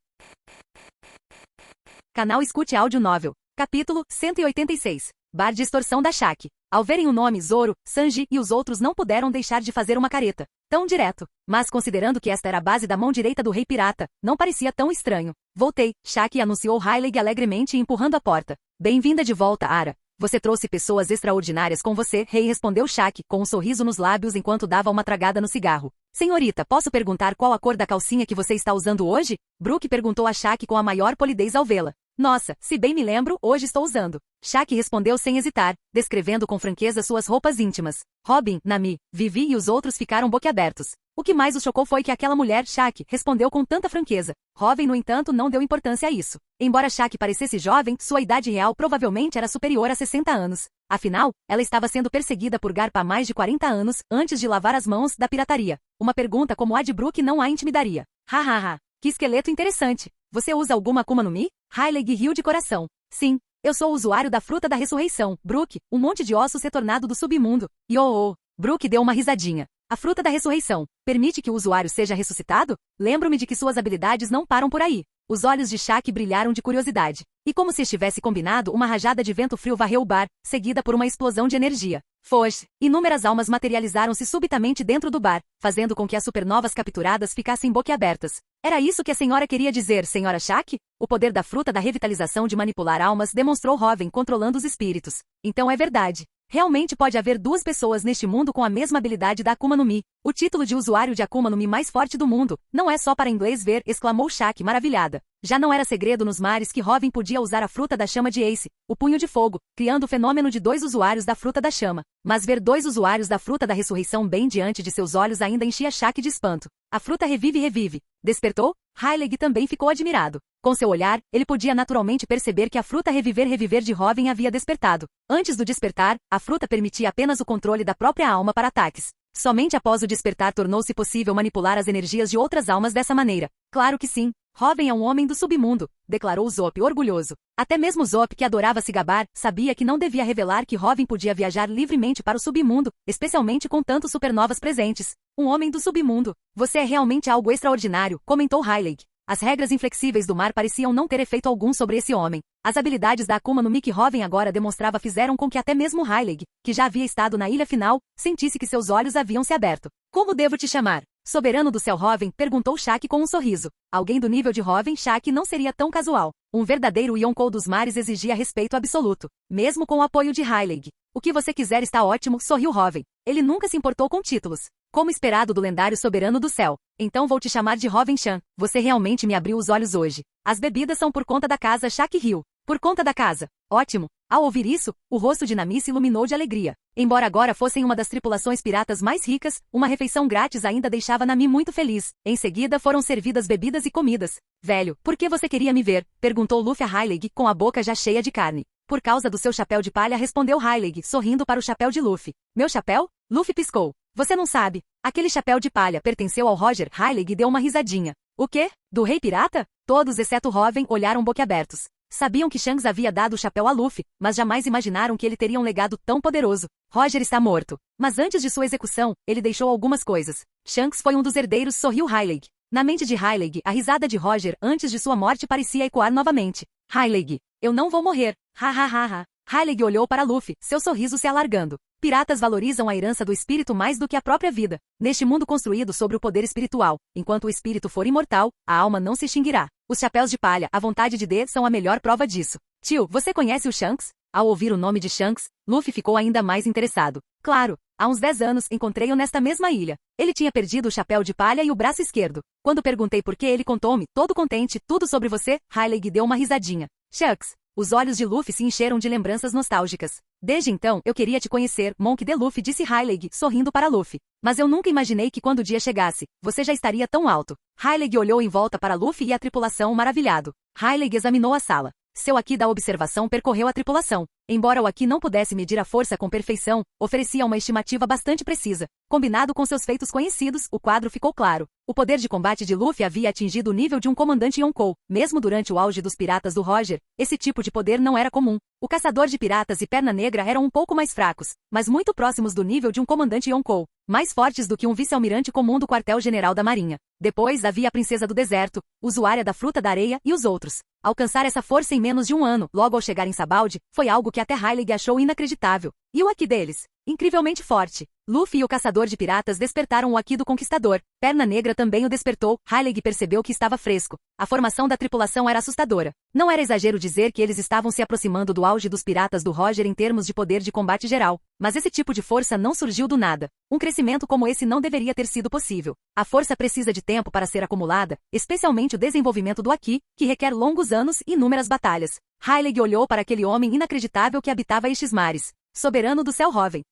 Canal Escute Áudio Novel. Capítulo 186. Bar de extorsão da Shaq. Ao verem o nome Zoro, Sanji e os outros não puderam deixar de fazer uma careta. Tão direto. Mas considerando que esta era a base da mão direita do rei pirata, não parecia tão estranho. Voltei, Shaq anunciou Rayleigh alegremente empurrando a porta. Bem-vinda de volta, Ara. Você trouxe pessoas extraordinárias com você, rei, respondeu Shaq, com um sorriso nos lábios enquanto dava uma tragada no cigarro. Senhorita, posso perguntar qual a cor da calcinha que você está usando hoje? Brook perguntou a Shaq com a maior polidez ao vê-la. Nossa, se bem me lembro, hoje estou usando. Shaq respondeu sem hesitar, descrevendo com franqueza suas roupas íntimas. Robin, Nami, Vivi e os outros ficaram boquiabertos. O que mais os chocou foi que aquela mulher, Shaq, respondeu com tanta franqueza. Robin, no entanto, não deu importância a isso. Embora Shaq parecesse jovem, sua idade real provavelmente era superior a 60 anos. Afinal, ela estava sendo perseguida por Garpa há mais de 40 anos, antes de lavar as mãos da pirataria. Uma pergunta como a de Brook não a intimidaria. Hahaha, que esqueleto interessante. Você usa alguma Akuma no Mi? Rayleigh riu de coração. Sim, eu sou o usuário da fruta da ressurreição, Brook, um monte de ossos retornado do submundo. Yo! Brook deu uma risadinha. A fruta da ressurreição permite que o usuário seja ressuscitado? Lembro-me de que suas habilidades não param por aí. Os olhos de Shaq brilharam de curiosidade. E como se estivesse combinado, uma rajada de vento frio varreu o bar, seguida por uma explosão de energia. Foge! Inúmeras almas materializaram-se subitamente dentro do bar, fazendo com que as supernovas capturadas ficassem boquiabertas. Era isso que a senhora queria dizer, senhora Shaq? O poder da fruta da revitalização de manipular almas demonstrou Robin controlando os espíritos. Então é verdade. Realmente pode haver duas pessoas neste mundo com a mesma habilidade da Akuma no Mi. O título de usuário de Akuma no Mi mais forte do mundo. Não é só para inglês ver, exclamou Shaq maravilhada. Já não era segredo nos mares que Robin podia usar a fruta da chama de Ace, o punho de fogo, criando o fenômeno de dois usuários da fruta da chama. Mas ver dois usuários da fruta da ressurreição bem diante de seus olhos ainda enchia Shaq de espanto. A fruta revive. Despertou? Rayleigh também ficou admirado. Com seu olhar, ele podia naturalmente perceber que a fruta reviver de Robin havia despertado. Antes do despertar, a fruta permitia apenas o controle da própria alma para ataques. Somente após o despertar tornou-se possível manipular as energias de outras almas dessa maneira. Claro que sim. Robin é um homem do submundo, declarou Zop orgulhoso. Até mesmo Zop, que adorava se gabar, sabia que não devia revelar que Robin podia viajar livremente para o submundo, especialmente com tantos supernovas presentes. Um homem do submundo. Você é realmente algo extraordinário, comentou Rayleigh. As regras inflexíveis do mar pareciam não ter efeito algum sobre esse homem. As habilidades da Akuma no Mi que Robin agora demonstrava fizeram com que até mesmo Rayleigh, que já havia estado na ilha final, sentisse que seus olhos haviam se aberto. Como devo te chamar? Soberano do céu Robin, perguntou Shaq com um sorriso. Alguém do nível de Robin, Shaq não seria tão casual. Um verdadeiro Yonkou dos mares exigia respeito absoluto, mesmo com o apoio de Rayleigh. O que você quiser está ótimo, sorriu Robin. Ele nunca se importou com títulos. Como esperado do lendário soberano do céu. Então vou te chamar de Robin Chan. Você realmente me abriu os olhos hoje. As bebidas são por conta da casa Shaq riu. Por conta da casa. Ótimo. Ao ouvir isso, o rosto de Nami se iluminou de alegria. Embora agora fossem uma das tripulações piratas mais ricas, uma refeição grátis ainda deixava Nami muito feliz. Em seguida foram servidas bebidas e comidas. Velho, por que você queria me ver? Perguntou Luffy a Rayleigh, com a boca já cheia de carne. Por causa do seu chapéu de palha, respondeu Rayleigh, sorrindo para o chapéu de Luffy. Meu chapéu? Luffy piscou. Você não sabe. Aquele chapéu de palha pertenceu ao Roger. Rayleigh deu uma risadinha. O quê? Do rei pirata? Todos, exceto Robin, olharam boquiabertos. Sabiam que Shanks havia dado o chapéu a Luffy, mas jamais imaginaram que ele teria um legado tão poderoso. Roger está morto. Mas antes de sua execução, ele deixou algumas coisas. Shanks foi um dos herdeiros, sorriu Rayleigh. Na mente de Rayleigh, a risada de Roger antes de sua morte parecia ecoar novamente. Rayleigh, eu não vou morrer. Ha. Rayleigh olhou para Luffy, seu sorriso se alargando. Piratas valorizam a herança do espírito mais do que a própria vida. Neste mundo construído sobre o poder espiritual, enquanto o espírito for imortal, a alma não se extinguirá. Os chapéus de palha, a vontade de D, são a melhor prova disso. Tio, você conhece o Shanks? Ao ouvir o nome de Shanks, Luffy ficou ainda mais interessado. Claro, há uns 10 anos encontrei-o nesta mesma ilha. Ele tinha perdido o chapéu de palha e o braço esquerdo. Quando perguntei por que, ele contou-me, todo contente, tudo sobre você. Rayleigh deu uma risadinha. Shucks. Os olhos de Luffy se encheram de lembranças nostálgicas. Desde então, eu queria te conhecer, Monk D. Luffy, disse Rayleigh, sorrindo para Luffy. Mas eu nunca imaginei que quando o dia chegasse, você já estaria tão alto. Rayleigh olhou em volta para Luffy e a tripulação maravilhado. Rayleigh examinou a sala. Seu Haki da observação percorreu a tripulação. Embora o Haki não pudesse medir a força com perfeição, oferecia uma estimativa bastante precisa. Combinado com seus feitos conhecidos, o quadro ficou claro. O poder de combate de Luffy havia atingido o nível de um comandante Yonkou. Mesmo durante o auge dos piratas do Roger, esse tipo de poder não era comum. O caçador de piratas e Perna Negra eram um pouco mais fracos, mas muito próximos do nível de um comandante Yonkou. mais fortes do que um vice-almirante comum do quartel-general da Marinha. Depois havia a princesa do deserto, usuária da fruta da areia e os outros. Alcançar essa força em menos de um ano, logo ao chegar em Sabaldi, foi algo que até Rayleigh achou inacreditável. E o haki deles? Incrivelmente forte. Luffy e o caçador de piratas despertaram o haki do conquistador. Perna Negra também o despertou. Rayleigh percebeu que estava fresco. A formação da tripulação era assustadora. Não era exagero dizer que eles estavam se aproximando do auge dos piratas do Roger em termos de poder de combate geral. Mas esse tipo de força não surgiu do nada. Um crescimento como esse não deveria ter sido possível. A força precisa de tempo para ser acumulada, especialmente o desenvolvimento do haki, que requer longos anos e inúmeras batalhas. Rayleigh olhou para aquele homem inacreditável que habitava estes mares. Soberano do céu Roven.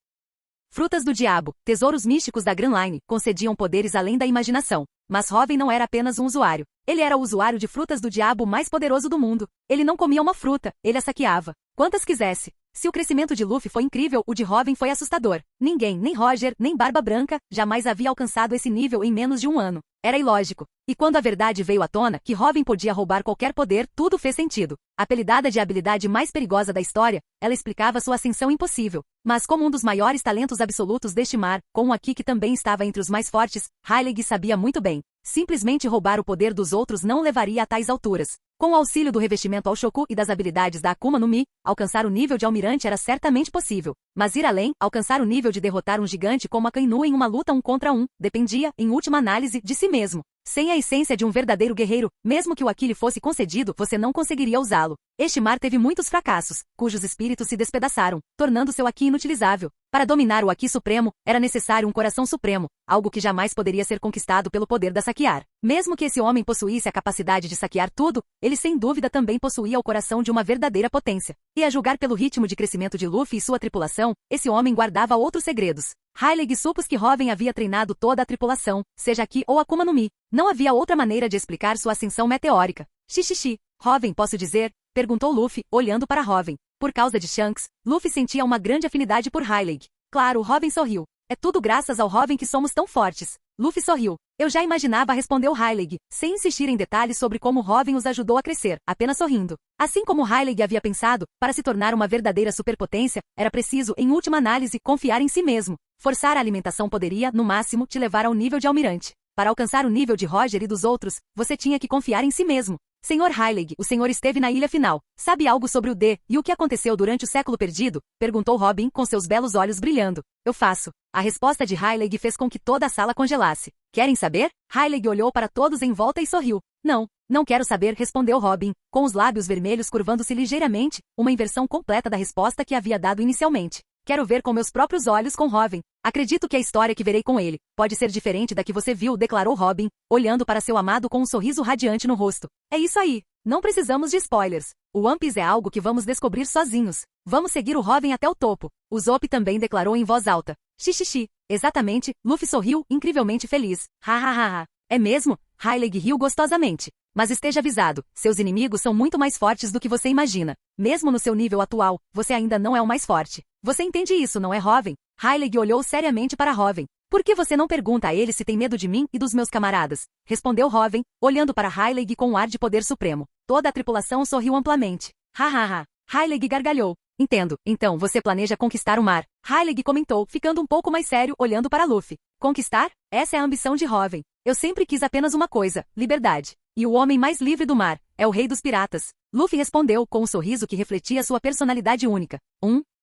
Frutas do diabo, tesouros místicos da Grand Line, concediam poderes além da imaginação. Mas Roven não era apenas um usuário. Ele era o usuário de frutas do diabo mais poderoso do mundo. Ele não comia uma fruta, ele a saqueava. Quantas quisesse. Se o crescimento de Luffy foi incrível, o de Roven foi assustador. Ninguém, nem Roger, nem Barba Branca, jamais havia alcançado esse nível em menos de um ano. Era ilógico. E quando a verdade veio à tona, que Roven podia roubar qualquer poder, tudo fez sentido. Apelidada de habilidade mais perigosa da história, ela explicava sua ascensão impossível. Mas como um dos maiores talentos absolutos deste mar, com um haki que também estava entre os mais fortes, Rayleigh sabia muito bem. Simplesmente roubar o poder dos outros não o levaria a tais alturas. Com o auxílio do revestimento ao Shoku e das habilidades da Akuma no Mi, alcançar o nível de almirante era certamente possível. Mas ir além, alcançar o nível de derrotar um gigante como Akainu em uma luta 1 contra 1, dependia, em última análise, de si mesmo. Sem a essência de um verdadeiro guerreiro, mesmo que o haki lhe fosse concedido, você não conseguiria usá-lo. Este mar teve muitos fracassos, cujos espíritos se despedaçaram, tornando seu haki inutilizável. Para dominar o haki supremo, era necessário um coração supremo, algo que jamais poderia ser conquistado pelo poder da saquear. Mesmo que esse homem possuísse a capacidade de saquear tudo, ele sem dúvida também possuía o coração de uma verdadeira potência. E a julgar pelo ritmo de crescimento de Luffy e sua tripulação, esse homem guardava outros segredos. Rayleigh supôs que Roven havia treinado toda a tripulação, seja Haki ou Akuma no Mi. Não havia outra maneira de explicar sua ascensão meteórica. Xixixi. Roven, posso dizer? Perguntou Luffy, olhando para Roven. Por causa de Shanks, Luffy sentia uma grande afinidade por Rayleigh. Claro, Roven sorriu. É tudo graças ao Roven que somos tão fortes. Luffy sorriu. Eu já imaginava, respondeu Rayleigh, sem insistir em detalhes sobre como Roven os ajudou a crescer, apenas sorrindo. Assim como Rayleigh havia pensado, para se tornar uma verdadeira superpotência, era preciso, em última análise, confiar em si mesmo. Forçar a alimentação poderia, no máximo, te levar ao nível de almirante. Para alcançar o nível de Roger e dos outros, você tinha que confiar em si mesmo. Senhor Rayleigh, o senhor esteve na ilha final. Sabe algo sobre o D e o que aconteceu durante o século perdido? Perguntou Robin com seus belos olhos brilhando. Eu faço. A resposta de Rayleigh fez com que toda a sala congelasse. Querem saber? Rayleigh olhou para todos em volta e sorriu. Não quero saber, respondeu Robin, com os lábios vermelhos curvando-se ligeiramente, uma inversão completa da resposta que havia dado inicialmente. Quero ver com meus próprios olhos com Robin. Acredito que a história que verei com ele pode ser diferente da que você viu, declarou Robin, olhando para seu amado com um sorriso radiante no rosto. É isso aí. Não precisamos de spoilers. O One Piece é algo que vamos descobrir sozinhos. Vamos seguir o Robin até o topo. O Zop também declarou em voz alta. Xixixi. Exatamente, Luffy sorriu, incrivelmente feliz. Ha. É mesmo? Rayleigh riu gostosamente. Mas esteja avisado, seus inimigos são muito mais fortes do que você imagina. Mesmo no seu nível atual, você ainda não é o mais forte. Você entende isso, não é, Roven? Rayleigh olhou seriamente para Roven. Por que você não pergunta a ele se tem medo de mim e dos meus camaradas? Respondeu Roven, olhando para Rayleigh com um ar de poder supremo. Toda a tripulação sorriu amplamente. Ha. Rayleigh gargalhou. Entendo, então você planeja conquistar o mar. Rayleigh comentou, ficando um pouco mais sério, olhando para Luffy. Conquistar? Essa é a ambição de Roven. Eu sempre quis apenas uma coisa, liberdade. E o homem mais livre do mar é o rei dos piratas. Luffy respondeu com um sorriso que refletia sua personalidade única.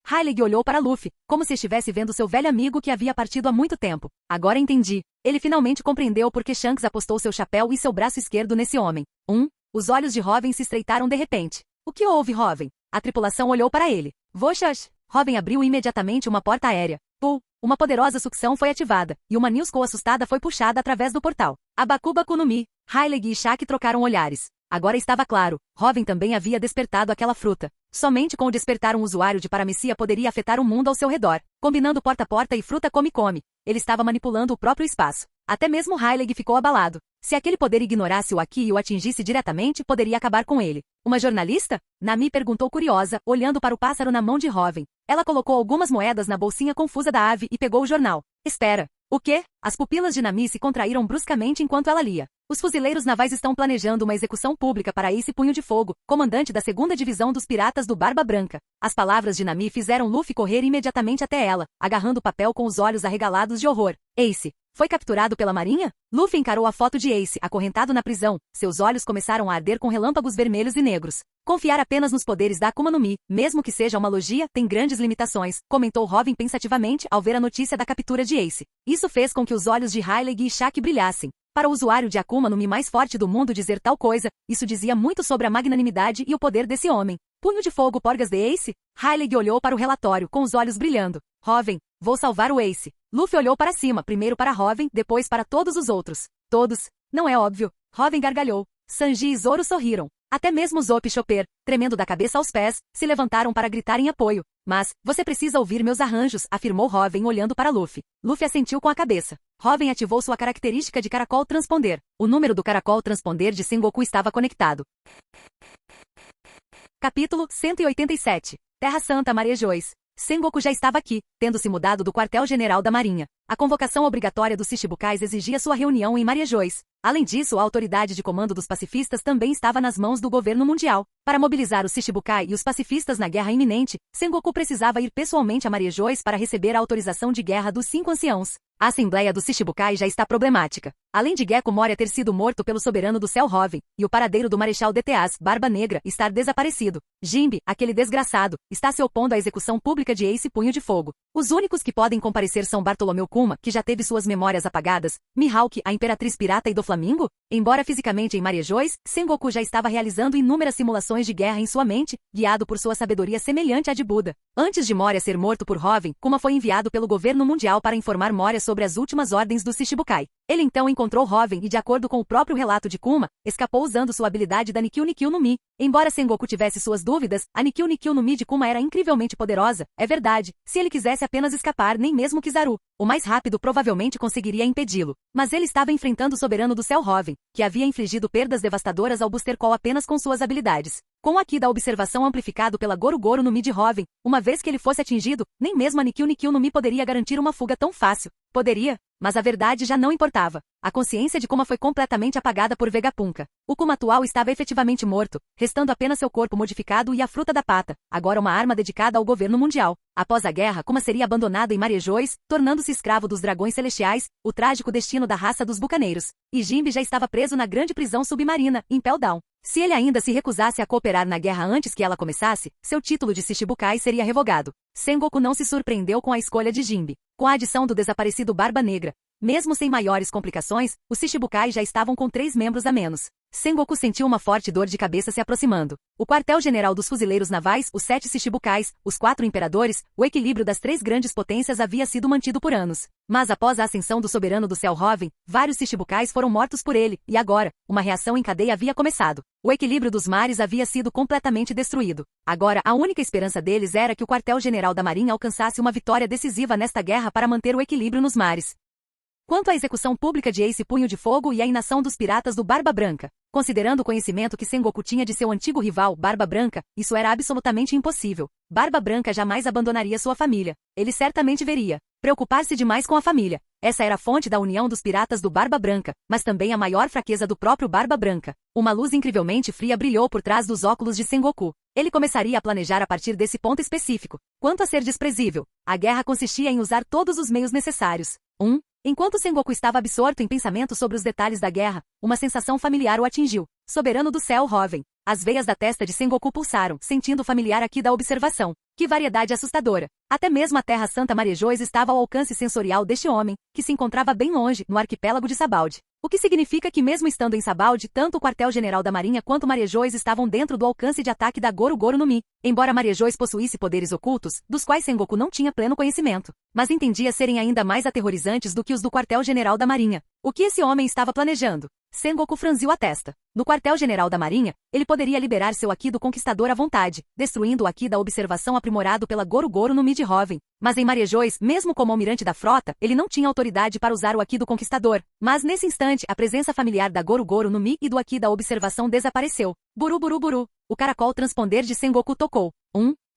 Rayleigh olhou para Luffy, como se estivesse vendo seu velho amigo que havia partido há muito tempo. Agora entendi. Ele finalmente compreendeu por que Shanks apostou seu chapéu e seu braço esquerdo nesse homem. Os olhos de Roven se estreitaram de repente. O que houve, Roven? A tripulação olhou para ele. Voxas! Roven abriu imediatamente uma porta aérea. Uma poderosa sucção foi ativada, e uma Nilsco assustada foi puxada através do portal. Abakubaku no Mi. Rayleigh e Shaq trocaram olhares. Agora estava claro, Roven também havia despertado aquela fruta. Somente com o despertar um usuário de paramecia poderia afetar o mundo ao seu redor. Combinando porta a porta e fruta come-come. Ele estava manipulando o próprio espaço. Até mesmo Rayleigh ficou abalado. Se aquele poder ignorasse o Haki e o atingisse diretamente, poderia acabar com ele. Uma jornalista? Nami perguntou curiosa, olhando para o pássaro na mão de Roven. Ela colocou algumas moedas na bolsinha confusa da ave e pegou o jornal. Espera. O quê? As pupilas de Nami se contraíram bruscamente enquanto ela lia. Os fuzileiros navais estão planejando uma execução pública para Ace Punho de Fogo, comandante da 2ª Divisão dos Piratas do Barba Branca. As palavras de Nami fizeram Luffy correr imediatamente até ela, agarrando o papel com os olhos arregalados de horror. Ace foi capturado pela marinha? Luffy encarou a foto de Ace, acorrentado na prisão. Seus olhos começaram a arder com relâmpagos vermelhos e negros. Confiar apenas nos poderes da Akuma no Mi, mesmo que seja uma logia, tem grandes limitações, comentou Robin pensativamente ao ver a notícia da captura de Ace. Isso fez com que os olhos de Riley e Shaq brilhassem. Para o usuário de Akuma no Mi mais forte do mundo dizer tal coisa, isso dizia muito sobre a magnanimidade e o poder desse homem. Punho de fogo porgas de Ace? Riley olhou para o relatório, com os olhos brilhando. Robin, vou salvar o Ace. Luffy olhou para cima, primeiro para Robin, depois para todos os outros. Todos? Não é óbvio. Robin gargalhou. Sanji e Zoro sorriram. Até mesmo Zop e Chopper, tremendo da cabeça aos pés, se levantaram para gritar em apoio. Mas, você precisa ouvir meus arranjos, afirmou Robin olhando para Luffy. Luffy assentiu com a cabeça. Robin ativou sua característica de caracol transponder. O número do caracol transponder de Sengoku estava conectado. Capítulo 187. Terra Santa Marejões. Sengoku já estava aqui, tendo se mudado do quartel-general da Marinha. A convocação obrigatória dos Shichibukais exigia sua reunião em Marejões. Além disso, a autoridade de comando dos pacifistas também estava nas mãos do governo mundial. Para mobilizar os Shichibukai e os pacifistas na guerra iminente, Sengoku precisava ir pessoalmente a Marejões para receber a autorização de guerra dos 5 anciãos. A Assembleia dos Shichibukai já está problemática. Além de Gekko Moria ter sido morto pelo soberano do céu Robin, e o paradeiro do Marechal Deteaz, Barba Negra, estar desaparecido. Jinbe, aquele desgraçado, está se opondo à execução pública de Ace Punho de Fogo. Os únicos que podem comparecer são Bartolomeu Kuma, que já teve suas memórias apagadas, Mihawk, a Imperatriz Pirata e do Flamingo? Embora fisicamente em Marejões, Sengoku já estava realizando inúmeras simulações de guerra em sua mente, guiado por sua sabedoria semelhante à de Buda. Antes de Moria ser morto por Robin, Kuma foi enviado pelo governo mundial para informar Moria sobre as últimas ordens dos Shichibukai. Ele então encontrou Robin e, de acordo com o próprio relato de Kuma, escapou usando sua habilidade da Nikkyu Nikkyu no Mi. Embora Sengoku tivesse suas dúvidas, a Nikkyu Nikkyu no Mi de Kuma era incrivelmente poderosa, é verdade. Se ele quisesse apenas escapar, nem mesmo Kizaru, o mais rápido, provavelmente conseguiria impedi-lo. Mas ele estava enfrentando o soberano do céu Robin, que havia infligido perdas devastadoras ao Booster Call apenas com suas habilidades. Com o Haki da observação amplificado pela Goro Goro no Mi de Robin, uma vez que ele fosse atingido, nem mesmo a Nikkyu Nikkyu no Mi poderia garantir uma fuga tão fácil. Poderia, mas a verdade já não importava. A consciência de Kuma foi completamente apagada por Vegapunk. O Kuma atual estava efetivamente morto, restando apenas seu corpo modificado e a fruta da pata, agora uma arma dedicada ao governo mundial. Após a guerra, Kuma seria abandonado em Marejões, tornando-se escravo dos dragões celestiais, o trágico destino da raça dos bucaneiros. E Jinbe já estava preso na grande prisão submarina, em Peldown. Se ele ainda se recusasse a cooperar na guerra antes que ela começasse, seu título de Shichibukai seria revogado. Sengoku não se surpreendeu com a escolha de Jinbe. Com a adição do desaparecido Barba Negra, mesmo sem maiores complicações, os Shichibukai já estavam com 3 membros a menos. Sengoku sentiu uma forte dor de cabeça se aproximando. O quartel-general dos fuzileiros navais, os 7 Shichibukais, os 4 imperadores, o equilíbrio das 3 grandes potências havia sido mantido por anos. Mas após a ascensão do soberano do céu Robin, vários Shichibukais foram mortos por ele, e agora, uma reação em cadeia havia começado. O equilíbrio dos mares havia sido completamente destruído. Agora, a única esperança deles era que o quartel-general da Marinha alcançasse uma vitória decisiva nesta guerra para manter o equilíbrio nos mares. Quanto à execução pública de Ace Punho de Fogo e à inação dos piratas do Barba Branca, considerando o conhecimento que Sengoku tinha de seu antigo rival, Barba Branca, isso era absolutamente impossível. Barba Branca jamais abandonaria sua família. Ele certamente veria preocupar-se demais com a família. Essa era a fonte da união dos piratas do Barba Branca, mas também a maior fraqueza do próprio Barba Branca. Uma luz incrivelmente fria brilhou por trás dos óculos de Sengoku. Ele começaria a planejar a partir desse ponto específico. Quanto a ser desprezível, a guerra consistia em usar todos os meios necessários. Enquanto Sengoku estava absorto em pensamentos sobre os detalhes da guerra, uma sensação familiar o atingiu. Soberano do céu Robin. As veias da testa de Sengoku pulsaram, sentindo o familiar aqui da observação. Que variedade assustadora! Até mesmo a Terra Santa Marejões estava ao alcance sensorial deste homem, que se encontrava bem longe, no arquipélago de Sabaldi. O que significa que mesmo estando em Sabaldi, tanto o quartel-general da Marinha quanto Marejões estavam dentro do alcance de ataque da Goro Goro no Mi. Embora Marejões possuísse poderes ocultos, dos quais Sengoku não tinha pleno conhecimento, mas entendia serem ainda mais aterrorizantes do que os do quartel-general da Marinha. O que esse homem estava planejando? Sengoku franziu a testa. No quartel-general da Marinha, ele poderia liberar seu Haki do Conquistador à vontade, destruindo o Haki da observação aprimorado pela Goro Goro no Mi de Robin. Mas em Marejões, mesmo como almirante da frota, ele não tinha autoridade para usar o Haki do Conquistador. Mas nesse instante, a presença familiar da Goro Goro no Mi e do Haki da observação desapareceu. Buru buru buru. O caracol transponder de Sengoku tocou.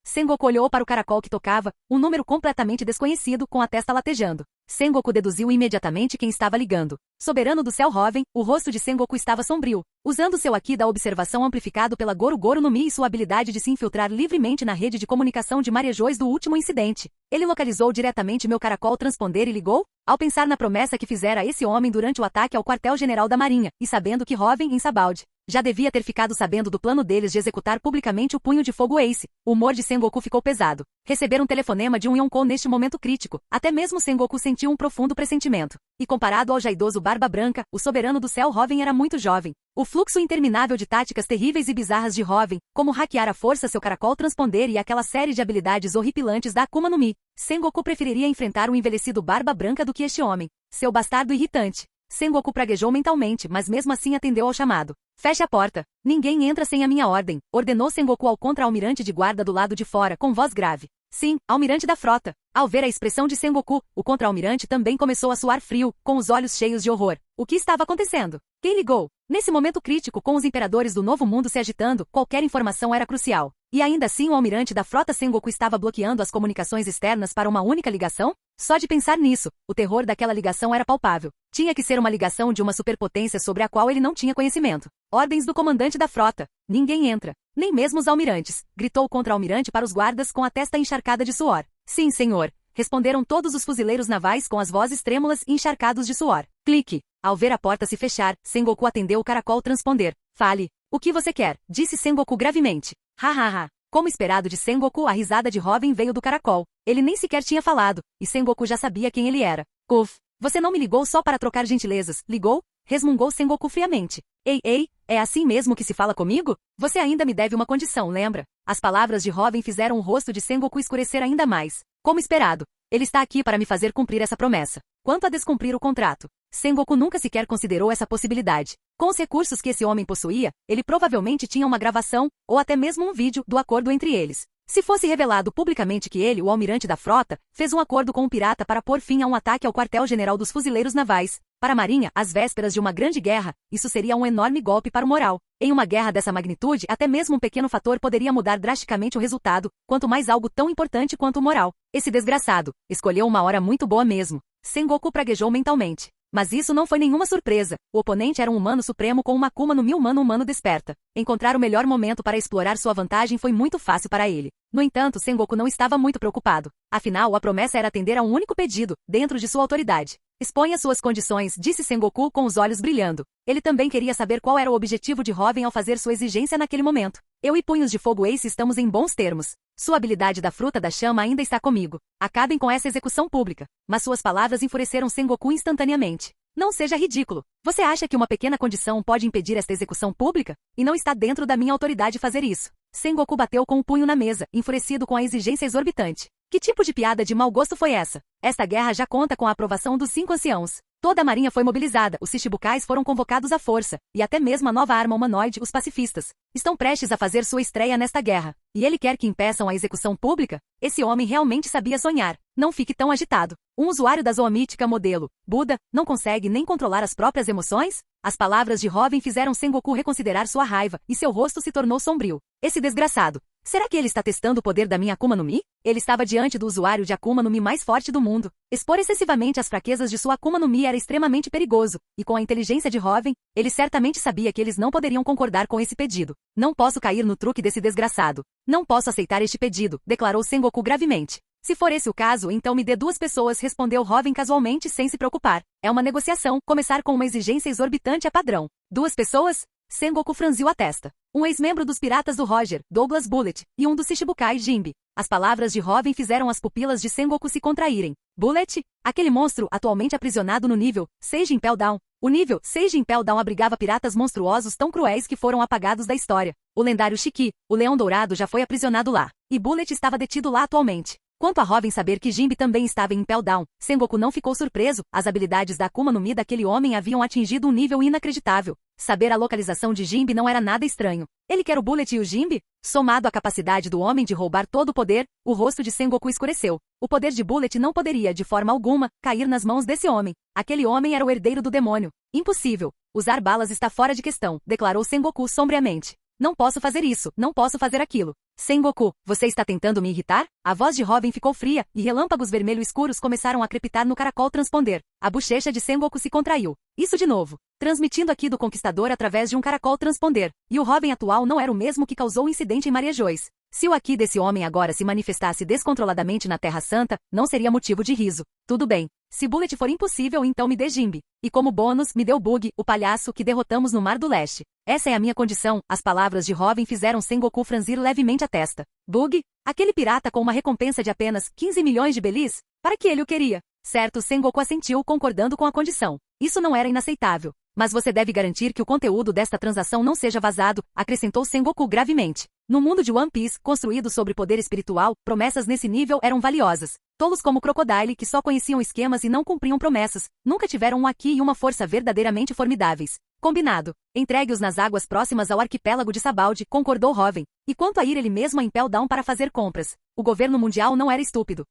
Sengoku olhou para o caracol que tocava, um número completamente desconhecido com a testa latejando. Sengoku deduziu imediatamente quem estava ligando. Soberano do céu Hoven, o rosto de Sengoku estava sombrio. Usando seu Haki da observação amplificado pela Goru Goru no Mi e sua habilidade de se infiltrar livremente na rede de comunicação de Marejois do último incidente, ele localizou diretamente meu caracol transponder e ligou? Ao pensar na promessa que fizera a esse homem durante o ataque ao quartel-general da Marinha, e sabendo que Hoven, em Sabaldi, já devia ter ficado sabendo do plano deles de executar publicamente o punho de fogo Ace, o humor de Sengoku ficou pesado. Receber um telefonema de um Yonkou neste momento crítico, até mesmo Sengoku sentiu um profundo pressentimento. E comparado ao já idoso Barba Branca, o soberano do céu Hoven era muito jovem. O fluxo interminável de táticas terríveis e bizarras de Hoven, como hackear à força seu caracol transponder e aquela série de habilidades horripilantes da Akuma no Mi. Sengoku preferiria enfrentar o envelhecido Barba Branca do que este homem, seu bastardo irritante. Sengoku praguejou mentalmente, mas mesmo assim atendeu ao chamado. Feche a porta. Ninguém entra sem a minha ordem, ordenou Sengoku ao contra-almirante de guarda do lado de fora, com voz grave. Sim, almirante da frota. Ao ver a expressão de Sengoku, o contra-almirante também começou a suar frio, com os olhos cheios de horror. O que estava acontecendo? Quem ligou? Nesse momento crítico, com os imperadores do Novo Mundo se agitando, qualquer informação era crucial. E ainda assim o almirante da frota Sengoku estava bloqueando as comunicações externas para uma única ligação? Só de pensar nisso, o terror daquela ligação era palpável. Tinha que ser uma ligação de uma superpotência sobre a qual ele não tinha conhecimento. Ordens do comandante da frota. Ninguém entra. Nem mesmo os almirantes, gritou o contra-almirante para os guardas com a testa encharcada de suor. Sim, senhor. Responderam todos os fuzileiros navais com as vozes trêmulas e encharcados de suor. Clique. Ao ver a porta se fechar, Sengoku atendeu o caracol transponder. Fale. O que você quer? Disse Sengoku gravemente. Ha. Como esperado de Sengoku, a risada de Hoven veio do caracol. Ele nem sequer tinha falado, e Sengoku já sabia quem ele era. Kuf. Você não me ligou só para trocar gentilezas, ligou? Resmungou Sengoku friamente. Ei, é assim mesmo que se fala comigo? Você ainda me deve uma condição, lembra? As palavras de Hoven fizeram o rosto de Sengoku escurecer ainda mais. Como esperado, ele está aqui para me fazer cumprir essa promessa. Quanto a descumprir o contrato, Sengoku nunca sequer considerou essa possibilidade. Com os recursos que esse homem possuía, ele provavelmente tinha uma gravação, ou até mesmo um vídeo, do acordo entre eles. Se fosse revelado publicamente que ele, o almirante da frota, fez um acordo com um pirata para pôr fim a um ataque ao quartel-general dos fuzileiros navais, para a Marinha, às vésperas de uma grande guerra, isso seria um enorme golpe para o moral. Em uma guerra dessa magnitude, até mesmo um pequeno fator poderia mudar drasticamente o resultado, quanto mais algo tão importante quanto o moral. Esse desgraçado escolheu uma hora muito boa mesmo. Sengoku praguejou mentalmente. Mas isso não foi nenhuma surpresa. O oponente era um humano supremo com uma Akuma no Mi humano desperta. Encontrar o melhor momento para explorar sua vantagem foi muito fácil para ele. No entanto, Sengoku não estava muito preocupado. Afinal, a promessa era atender a um único pedido, dentro de sua autoridade. Exponha suas condições, disse Sengoku com os olhos brilhando. Ele também queria saber qual era o objetivo de Hoven ao fazer sua exigência naquele momento. Eu e Punhos de Fogo Ace estamos em bons termos. Sua habilidade da fruta da chama ainda está comigo. Acabem com essa execução pública. Mas suas palavras enfureceram Sengoku instantaneamente. Não seja ridículo. Você acha que uma pequena condição pode impedir esta execução pública? E não está dentro da minha autoridade fazer isso. Sengoku bateu com o punho na mesa, enfurecido com a exigência exorbitante. Que tipo de piada de mau gosto foi essa? Esta guerra já conta com a aprovação dos 5 anciãos. Toda a marinha foi mobilizada, os Shichibukais foram convocados à força, e até mesmo a nova arma humanoide, os pacifistas, estão prestes a fazer sua estreia nesta guerra. E ele quer que impeçam a execução pública? Esse homem realmente sabia sonhar. Não fique tão agitado. Um usuário da zoomítica modelo Buda não consegue nem controlar as próprias emoções? As palavras de Hoven fizeram Sengoku reconsiderar sua raiva, e seu rosto se tornou sombrio. Esse desgraçado. Será que ele está testando o poder da minha Akuma no Mi? Ele estava diante do usuário de Akuma no Mi mais forte do mundo. Expor excessivamente as fraquezas de sua Akuma no Mi era extremamente perigoso, e com a inteligência de Hoven, ele certamente sabia que eles não poderiam concordar com esse pedido. Não posso cair no truque desse desgraçado. Não posso aceitar este pedido, declarou Sengoku gravemente. Se for esse o caso, então me dê 2 pessoas, respondeu Hoven casualmente sem se preocupar. É uma negociação, começar com uma exigência exorbitante é padrão. 2 pessoas? Sengoku franziu a testa. Um ex-membro dos piratas do Roger, Douglas Bullet, e um dos Shichibukai, Jinbe. As palavras de Hoven fizeram as pupilas de Sengoku se contraírem. Bullet? Aquele monstro atualmente aprisionado no nível 6 de Impel Down. O nível 6 de Impel Down abrigava piratas monstruosos tão cruéis que foram apagados da história. O lendário Shiki, o Leão Dourado, já foi aprisionado lá. E Bullet estava detido lá atualmente. Quanto a Hoven saber que Jinbe também estava em Impel Down, Sengoku não ficou surpreso, as habilidades da Akuma no Mi daquele homem haviam atingido um nível inacreditável. Saber a localização de Jinbe não era nada estranho. Ele quer o Bullet e o Jinbe? Somado à capacidade do homem de roubar todo o poder, o rosto de Sengoku escureceu. O poder de Bullet não poderia, de forma alguma, cair nas mãos desse homem. Aquele homem era o herdeiro do demônio. Impossível. Usar balas está fora de questão, declarou Sengoku sombriamente. Não posso fazer isso, não posso fazer aquilo. Sengoku, você está tentando me irritar? A voz de Robin ficou fria, e relâmpagos vermelho escuros começaram a crepitar no caracol transponder. A bochecha de Sengoku se contraiu. Isso de novo. Transmitindo aqui do Conquistador através de um caracol transponder. E o Robin atual não era o mesmo que causou o incidente em Maria Joyce. Se o aqui desse homem agora se manifestasse descontroladamente na Terra Santa, não seria motivo de riso. Tudo bem. Se Bullet for impossível, então me dê Jimbe. E como bônus, me dê o Bug, o palhaço que derrotamos no Mar do Leste. Essa é a minha condição. As palavras de Robin fizeram Sengoku franzir levemente a testa. Bug? Aquele pirata com uma recompensa de apenas 15 milhões de belis? Para que ele o queria? Certo, Sengoku assentiu concordando com a condição. Isso não era inaceitável. Mas você deve garantir que o conteúdo desta transação não seja vazado, acrescentou Sengoku gravemente. No mundo de One Piece, construído sobre poder espiritual, promessas nesse nível eram valiosas. Tolos como Crocodile que só conheciam esquemas e não cumpriam promessas, nunca tiveram um Haki e uma força verdadeiramente formidáveis. Combinado. Entregue-os nas águas próximas ao arquipélago de Sabaldi, concordou Robin. E quanto a ir ele mesmo a Impel Down para fazer compras? O governo mundial não era estúpido.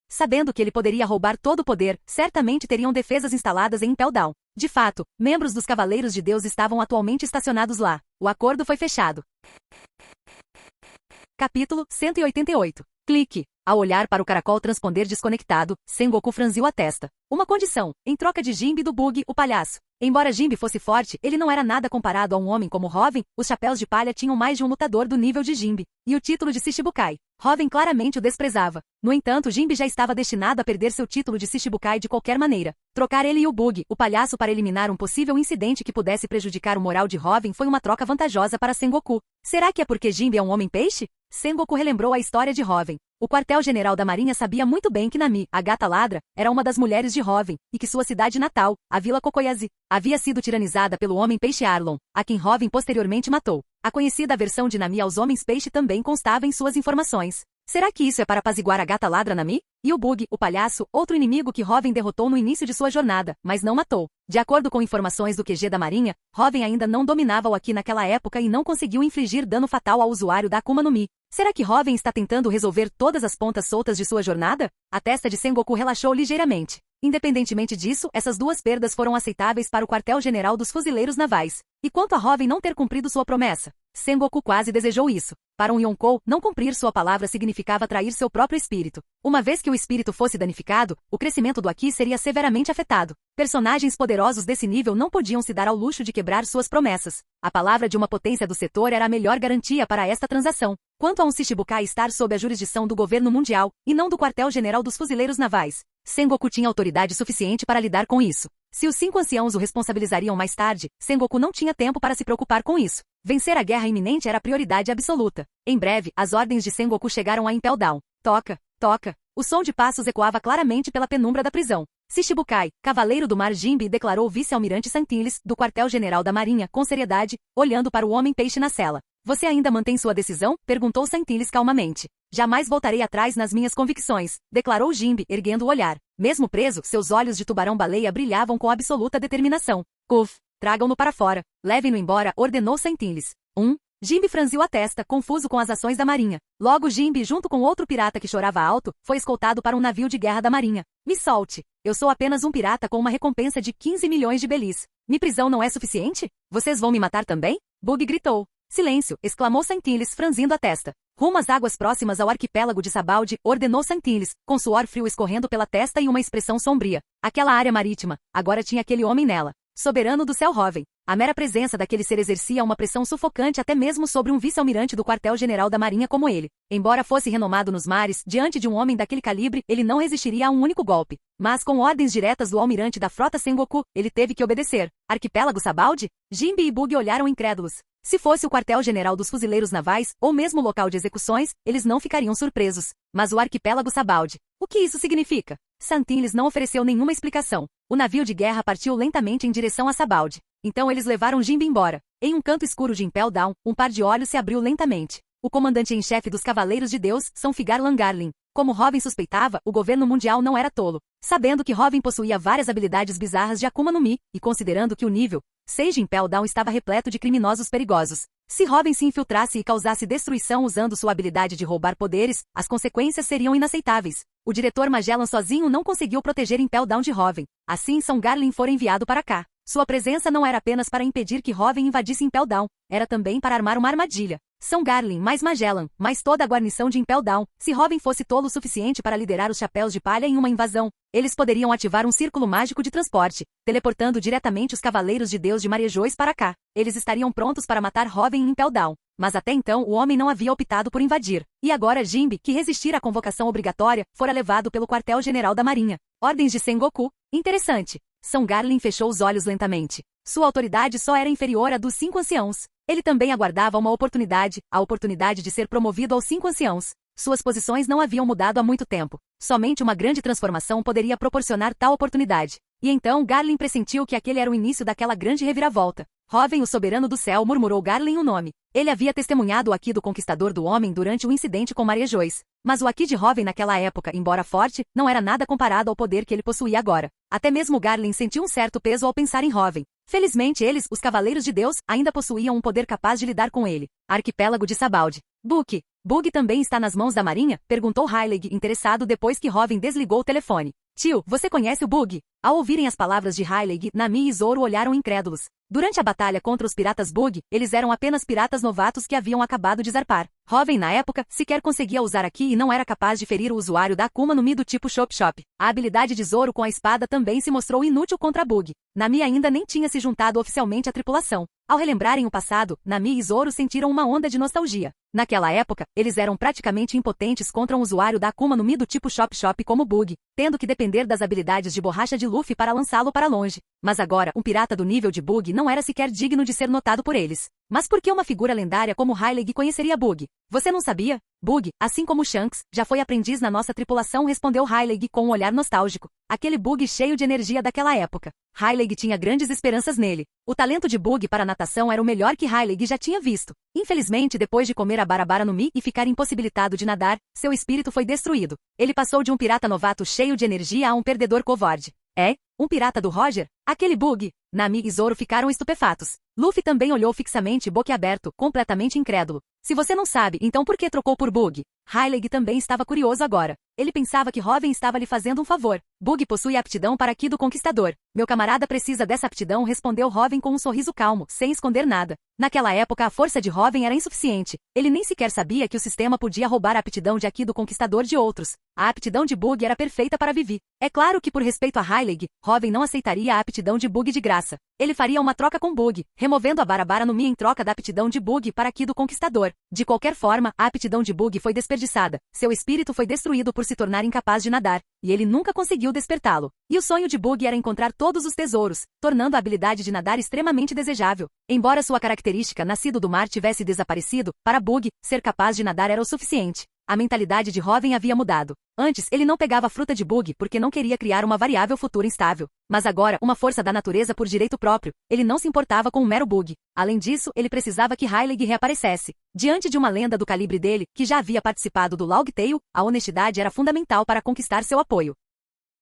Sabendo que ele poderia roubar todo o poder, certamente teriam defesas instaladas em Impel Down. De fato, membros dos Cavaleiros de Deus estavam atualmente estacionados lá. O acordo foi fechado. Capítulo 188. Clique. Ao olhar para o caracol transponder desconectado, Sengoku franziu a testa. Uma condição, em troca de Jimbe do Bug, o palhaço. Embora Jimbe fosse forte, ele não era nada comparado a um homem como Robin. Os chapéus de palha tinham mais de um lutador do nível de Jimbe. E o título de Shichibukai. Robin claramente o desprezava. No entanto, Jimbe já estava destinado a perder seu título de Shichibukai de qualquer maneira. Trocar ele e o Bug, o palhaço, para eliminar um possível incidente que pudesse prejudicar o moral de Robin foi uma troca vantajosa para Sengoku. Será que é porque Jimbe é um homem-peixe? Sengoku relembrou a história de Robin. O quartel-general da Marinha sabia muito bem que Nami, a gata ladra, era uma das mulheres de Robin, e que sua cidade natal, a Vila Kokoyazi, havia sido tiranizada pelo homem-peixe Arlon, a quem Robin posteriormente matou. A conhecida aversão de Nami aos homens-peixe também constava em suas informações. Será que isso é para apaziguar a gata ladra Nami? E o Bug, o palhaço, outro inimigo que Robin derrotou no início de sua jornada, mas não matou. De acordo com informações do QG da Marinha, Robin ainda não dominava o Haki naquela época e não conseguiu infligir dano fatal ao usuário da Akuma no Mi. Será que Robin está tentando resolver todas as pontas soltas de sua jornada? A testa de Sengoku relaxou ligeiramente. Independentemente disso, essas duas perdas foram aceitáveis para o quartel-general dos fuzileiros navais. E quanto a Robin não ter cumprido sua promessa? Sengoku quase desejou isso. Para um Yonkou, não cumprir sua palavra significava trair seu próprio espírito. Uma vez que o espírito fosse danificado, o crescimento do Haki seria severamente afetado. Personagens poderosos desse nível não podiam se dar ao luxo de quebrar suas promessas. A palavra de uma potência do setor era a melhor garantia para esta transação. Quanto a um Shichibukai estar sob a jurisdição do governo mundial, e não do quartel-general dos fuzileiros navais, Sengoku tinha autoridade suficiente para lidar com isso. Se os 5 anciãos o responsabilizariam mais tarde, Sengoku não tinha tempo para se preocupar com isso. Vencer a guerra iminente era a prioridade absoluta. Em breve, as ordens de Sengoku chegaram a Impel Down. Toca, toca. O som de passos ecoava claramente pela penumbra da prisão. Shichibukai, Cavaleiro do Mar Jimbe, declarou o vice-almirante Santiles, do quartel-general da Marinha, com seriedade, olhando para o homem-peixe na cela. Você ainda mantém sua decisão? Perguntou Santiles calmamente. Jamais voltarei atrás nas minhas convicções, declarou Jimbe, erguendo o olhar. Mesmo preso, seus olhos de tubarão-baleia brilhavam com absoluta determinação. Kuf, tragam-no para fora. Levem-no embora, ordenou Santiles. Jimbe franziu a testa, confuso com as ações da Marinha. Logo Jimbe, junto com outro pirata que chorava alto, foi escoltado para um navio de guerra da Marinha. Me solte. Eu sou apenas um pirata com uma recompensa de 15 milhões de belis. Minha prisão não é suficiente? Vocês vão me matar também? Bug gritou. Silêncio, exclamou Santiles, franzindo a testa. Rumo às águas próximas ao arquipélago de Sabaldi, ordenou Santiles, com suor frio escorrendo pela testa e uma expressão sombria. Aquela área marítima, agora tinha aquele homem nela. Soberano do céu Robin. A mera presença daquele ser exercia uma pressão sufocante até mesmo sobre um vice-almirante do quartel-general da Marinha como ele. Embora fosse renomado nos mares, diante de um homem daquele calibre, ele não resistiria a um único golpe. Mas com ordens diretas do almirante da frota Sengoku, ele teve que obedecer. Arquipélago Sabaldi? Jimbe e Bug olharam incrédulos. Se fosse o quartel-general dos fuzileiros navais, ou mesmo o local de execuções, eles não ficariam surpresos. Mas o arquipélago Sabaldi. O que isso significa? Santiles não ofereceu nenhuma explicação. O navio de guerra partiu lentamente em direção a Sabaldi. Então eles levaram Jimbe embora. Em um canto escuro de Impel Down, um par de olhos se abriu lentamente. O comandante-em-chefe dos Cavaleiros de Deus, São Figar Langarlin. Como Robin suspeitava, o governo mundial não era tolo. Sabendo que Robin possuía várias habilidades bizarras de Akuma no Mi, e considerando que o nível 6 de Impel Down estava repleto de criminosos perigosos. Se Robin se infiltrasse e causasse destruição usando sua habilidade de roubar poderes, as consequências seriam inaceitáveis. O diretor Magellan sozinho não conseguiu proteger Impel Down de Robin. Assim, São Garlin foi enviado para cá. Sua presença não era apenas para impedir que Robin invadisse Impel Down, era também para armar uma armadilha. São Garlin mais Magellan, mais toda a guarnição de Impel Down. Se Robin fosse tolo o suficiente para liderar os Chapéus de Palha em uma invasão, eles poderiam ativar um círculo mágico de transporte, teleportando diretamente os Cavaleiros de Deus de Marejois para cá. Eles estariam prontos para matar Robin em Impel Down. Mas até então o homem não havia optado por invadir. E agora Jinbe, que resistir à convocação obrigatória, fora levado pelo quartel-general da Marinha. Ordens de Sengoku. Interessante. São Garlin fechou os olhos lentamente. Sua autoridade só era inferior à dos 5 anciãos. Ele também aguardava uma oportunidade, a oportunidade de ser promovido aos 5 anciãos. Suas posições não haviam mudado há muito tempo. Somente uma grande transformação poderia proporcionar tal oportunidade. E então Garlin pressentiu que aquele era o início daquela grande reviravolta. Robin, o soberano do céu, murmurou Garlin o nome. Ele havia testemunhado o Haki do Conquistador do Homem durante o incidente com Marejois. Mas o Haki de Robin naquela época, embora forte, não era nada comparado ao poder que ele possuía agora. Até mesmo Garlin sentiu um certo peso ao pensar em Robin. Felizmente eles, os Cavaleiros de Deus, ainda possuíam um poder capaz de lidar com ele. Arquipélago de Sabaldi. Bug também está nas mãos da Marinha? Perguntou Hyleg, interessado depois que Robin desligou o telefone. Tio, você conhece o Bug? Ao ouvirem as palavras de Hyleg, Nami e Zoro olharam incrédulos. Durante a batalha contra os piratas Bug, eles eram apenas piratas novatos que haviam acabado de zarpar. Robin, na época, sequer conseguia usar Haki e não era capaz de ferir o usuário da Akuma no Mi do tipo Chop Chop. A habilidade de Zoro com a espada também se mostrou inútil contra Bug. Nami ainda nem tinha se juntado oficialmente à tripulação. Ao relembrarem o passado, Nami e Zoro sentiram uma onda de nostalgia. Naquela época, eles eram praticamente impotentes contra um usuário da Akuma no Mi do tipo Chop Chop como Bug, tendo que depender das habilidades de borracha de Luffy para lançá-lo para longe. Mas agora, um pirata do nível de Bug não era sequer digno de ser notado por eles. Mas por que uma figura lendária como Hyleg conheceria Bug? Você não sabia? Bug, assim como Shanks, já foi aprendiz na nossa tripulação, respondeu Hyleg com um olhar nostálgico. Aquele Bug cheio de energia daquela época. Hyleg tinha grandes esperanças nele. O talento de Bug para natação era o melhor que Hyleg já tinha visto. Infelizmente, depois de comer a Barabara no Mi e ficar impossibilitado de nadar, seu espírito foi destruído. Ele passou de um pirata novato cheio de energia a um perdedor covarde. É? Um pirata do Roger? Aquele Bug? Nami e Zoro ficaram estupefatos. Luffy também olhou fixamente, boquiaberto, completamente incrédulo. Se você não sabe, então por que trocou por Bug? Hyleg também estava curioso agora. Ele pensava que Robin estava lhe fazendo um favor. Bug possui a aptidão para Haki do Conquistador. Meu camarada precisa dessa aptidão, respondeu Robin com um sorriso calmo, sem esconder nada. Naquela época a força de Robin era insuficiente. Ele nem sequer sabia que o sistema podia roubar a aptidão de Haki do Conquistador de outros. A aptidão de Bug era perfeita para Vivi. É claro que por respeito a Hyleg, Robin não aceitaria a aptidão de Bug de graça. Ele faria uma troca com Bug, removendo a Barabara no Mi em troca da aptidão de Bug para Haki do Conquistador. De qualquer forma, a aptidão de Bug foi desperdiçada. Seu espírito foi destruído por se tornar incapaz de nadar, e ele nunca conseguiu despertá-lo. E o sonho de Bug era encontrar todos os tesouros, tornando a habilidade de nadar extremamente desejável. Embora sua característica nascido do mar tivesse desaparecido, para Bug, ser capaz de nadar era o suficiente. A mentalidade de Robin havia mudado. Antes, ele não pegava a fruta de Bug porque não queria criar uma variável futura instável. Mas agora, uma força da natureza por direito próprio, ele não se importava com um mero Bug. Além disso, ele precisava que Hyleg reaparecesse. Diante de uma lenda do calibre dele, que já havia participado do Log Tale, a honestidade era fundamental para conquistar seu apoio.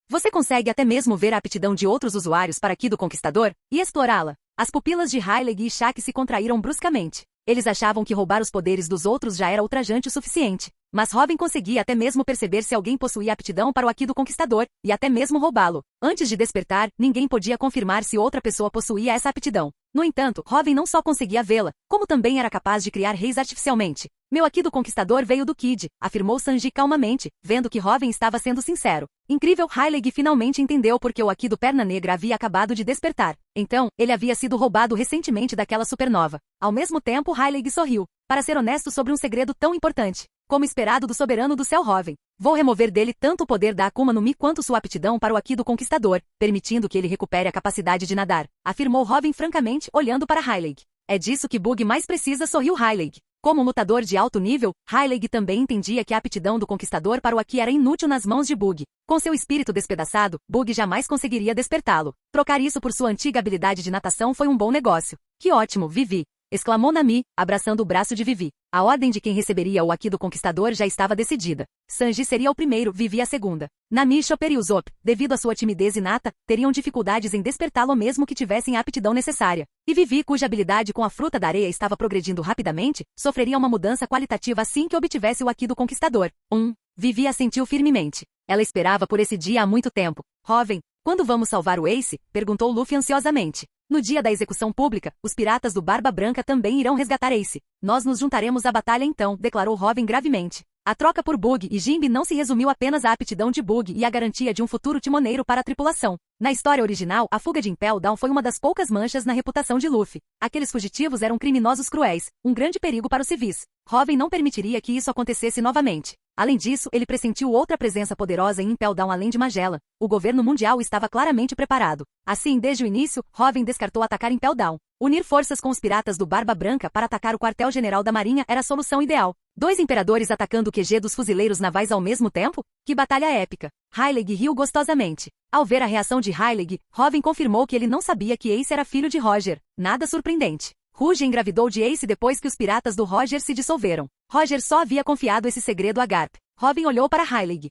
Você consegue até mesmo ver a aptidão de outros usuários para Haki do Conquistador e explorá-la. As pupilas de Hyleg e Shaq se contraíram bruscamente. Eles achavam que roubar os poderes dos outros já era ultrajante o suficiente. Mas Robin conseguia até mesmo perceber se alguém possuía aptidão para o Haki do Conquistador, e até mesmo roubá-lo. Antes de despertar, ninguém podia confirmar se outra pessoa possuía essa aptidão. No entanto, Robin não só conseguia vê-la, como também era capaz de criar reis artificialmente. Meu Haki do Conquistador veio do Kid, afirmou Sanji calmamente, vendo que Robin estava sendo sincero. Incrível, Hyleg finalmente entendeu porque o Haki do Perna Negra havia acabado de despertar. Então, ele havia sido roubado recentemente daquela supernova. Ao mesmo tempo, Hyleg sorriu, para ser honesto sobre um segredo tão importante. Como esperado do soberano do céu Robin. Vou remover dele tanto o poder da Akuma no Mi quanto sua aptidão para o Haki do Conquistador, permitindo que ele recupere a capacidade de nadar, afirmou Robin francamente, olhando para Hyleg. É disso que Bug mais precisa, sorriu Hyleg. Como lutador de alto nível, Hyleg também entendia que a aptidão do Conquistador para o Haki era inútil nas mãos de Bug. Com seu espírito despedaçado, Bug jamais conseguiria despertá-lo. Trocar isso por sua antiga habilidade de natação foi um bom negócio. Que ótimo, Vivi! Exclamou Nami, abraçando o braço de Vivi. A ordem de quem receberia o Haki do Conquistador já estava decidida. Sanji seria o primeiro, Vivi a segunda. Nami, Chopper e Usopp, devido à sua timidez inata, teriam dificuldades em despertá-lo mesmo que tivessem a aptidão necessária. E Vivi, cuja habilidade com a fruta da areia estava progredindo rapidamente, sofreria uma mudança qualitativa assim que obtivesse o Haki do Conquistador. Vivi assentiu firmemente. Ela esperava por esse dia há muito tempo. Robin, quando vamos salvar o Ace? Perguntou Luffy ansiosamente. No dia da execução pública, os piratas do Barba Branca também irão resgatar Ace. Nós nos juntaremos à batalha então, declarou Robin gravemente. A troca por Bug e Jimby não se resumiu apenas à aptidão de Bug e à garantia de um futuro timoneiro para a tripulação. Na história original, a fuga de Impel Down foi uma das poucas manchas na reputação de Luffy. Aqueles fugitivos eram criminosos cruéis, um grande perigo para os civis. Robin não permitiria que isso acontecesse novamente. Além disso, ele pressentiu outra presença poderosa em Impel Down além de Magellan. O governo mundial estava claramente preparado. Assim, desde o início, Robin descartou atacar Impel Down. Unir forças com os piratas do Barba Branca para atacar o quartel-general da Marinha era a solução ideal. 2 imperadores atacando o QG dos fuzileiros navais ao mesmo tempo? Que batalha épica! Hyleg riu gostosamente. Ao ver a reação de Hyleg, Robin confirmou que ele não sabia que Ace era filho de Roger. Nada surpreendente. Rouge engravidou de Ace depois que os piratas do Roger se dissolveram. Roger só havia confiado esse segredo a Garp. Robin olhou para Hyleg.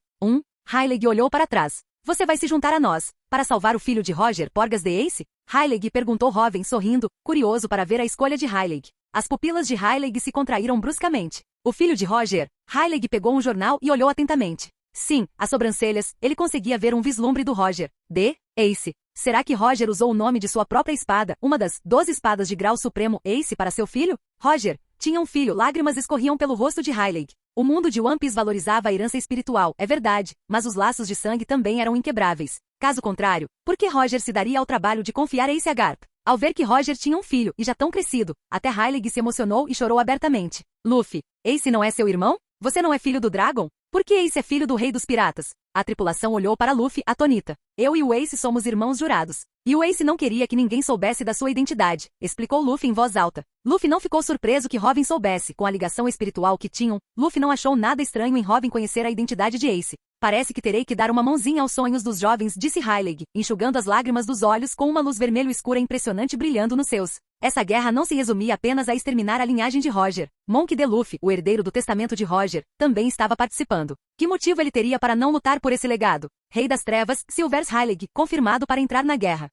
Hyleg olhou para trás. Você vai se juntar a nós, para salvar o filho de Roger Porgas de Ace? Hyleg perguntou Robin sorrindo, curioso para ver a escolha de Hyleg. As pupilas de Hyleg se contraíram bruscamente. O filho de Roger? Hyleg pegou um jornal e olhou atentamente. Sim, as sobrancelhas, ele conseguia ver um vislumbre do Roger. De Ace. Será que Roger usou o nome de sua própria espada, uma das 12 espadas de grau supremo Ace para seu filho? Roger tinha um filho, lágrimas escorriam pelo rosto de Hyleg. O mundo de One Piece valorizava a herança espiritual, é verdade, mas os laços de sangue também eram inquebráveis. Caso contrário, por que Roger se daria ao trabalho de confiar Ace a Garp? Ao ver que Roger tinha um filho, e já tão crescido, até Hyleg se emocionou e chorou abertamente. Luffy, Ace não é seu irmão? Você não é filho do Dragon? Por que Ace é filho do rei dos piratas? A tripulação olhou para Luffy, atonita. Eu e o Ace somos irmãos jurados. E o Ace não queria que ninguém soubesse da sua identidade, explicou Luffy em voz alta. Luffy não ficou surpreso que Robin soubesse, com a ligação espiritual que tinham, Luffy não achou nada estranho em Robin conhecer a identidade de Ace. Parece que terei que dar uma mãozinha aos sonhos dos jovens, disse Hyleg, enxugando as lágrimas dos olhos com uma luz vermelho escura impressionante brilhando nos seus. Essa guerra não se resumia apenas a exterminar a linhagem de Roger. Monk D. Luffy, o herdeiro do testamento de Roger, também estava participando. Que motivo ele teria para não lutar por esse legado? Rei das Trevas, Silvers Hyleg, confirmado para entrar na guerra.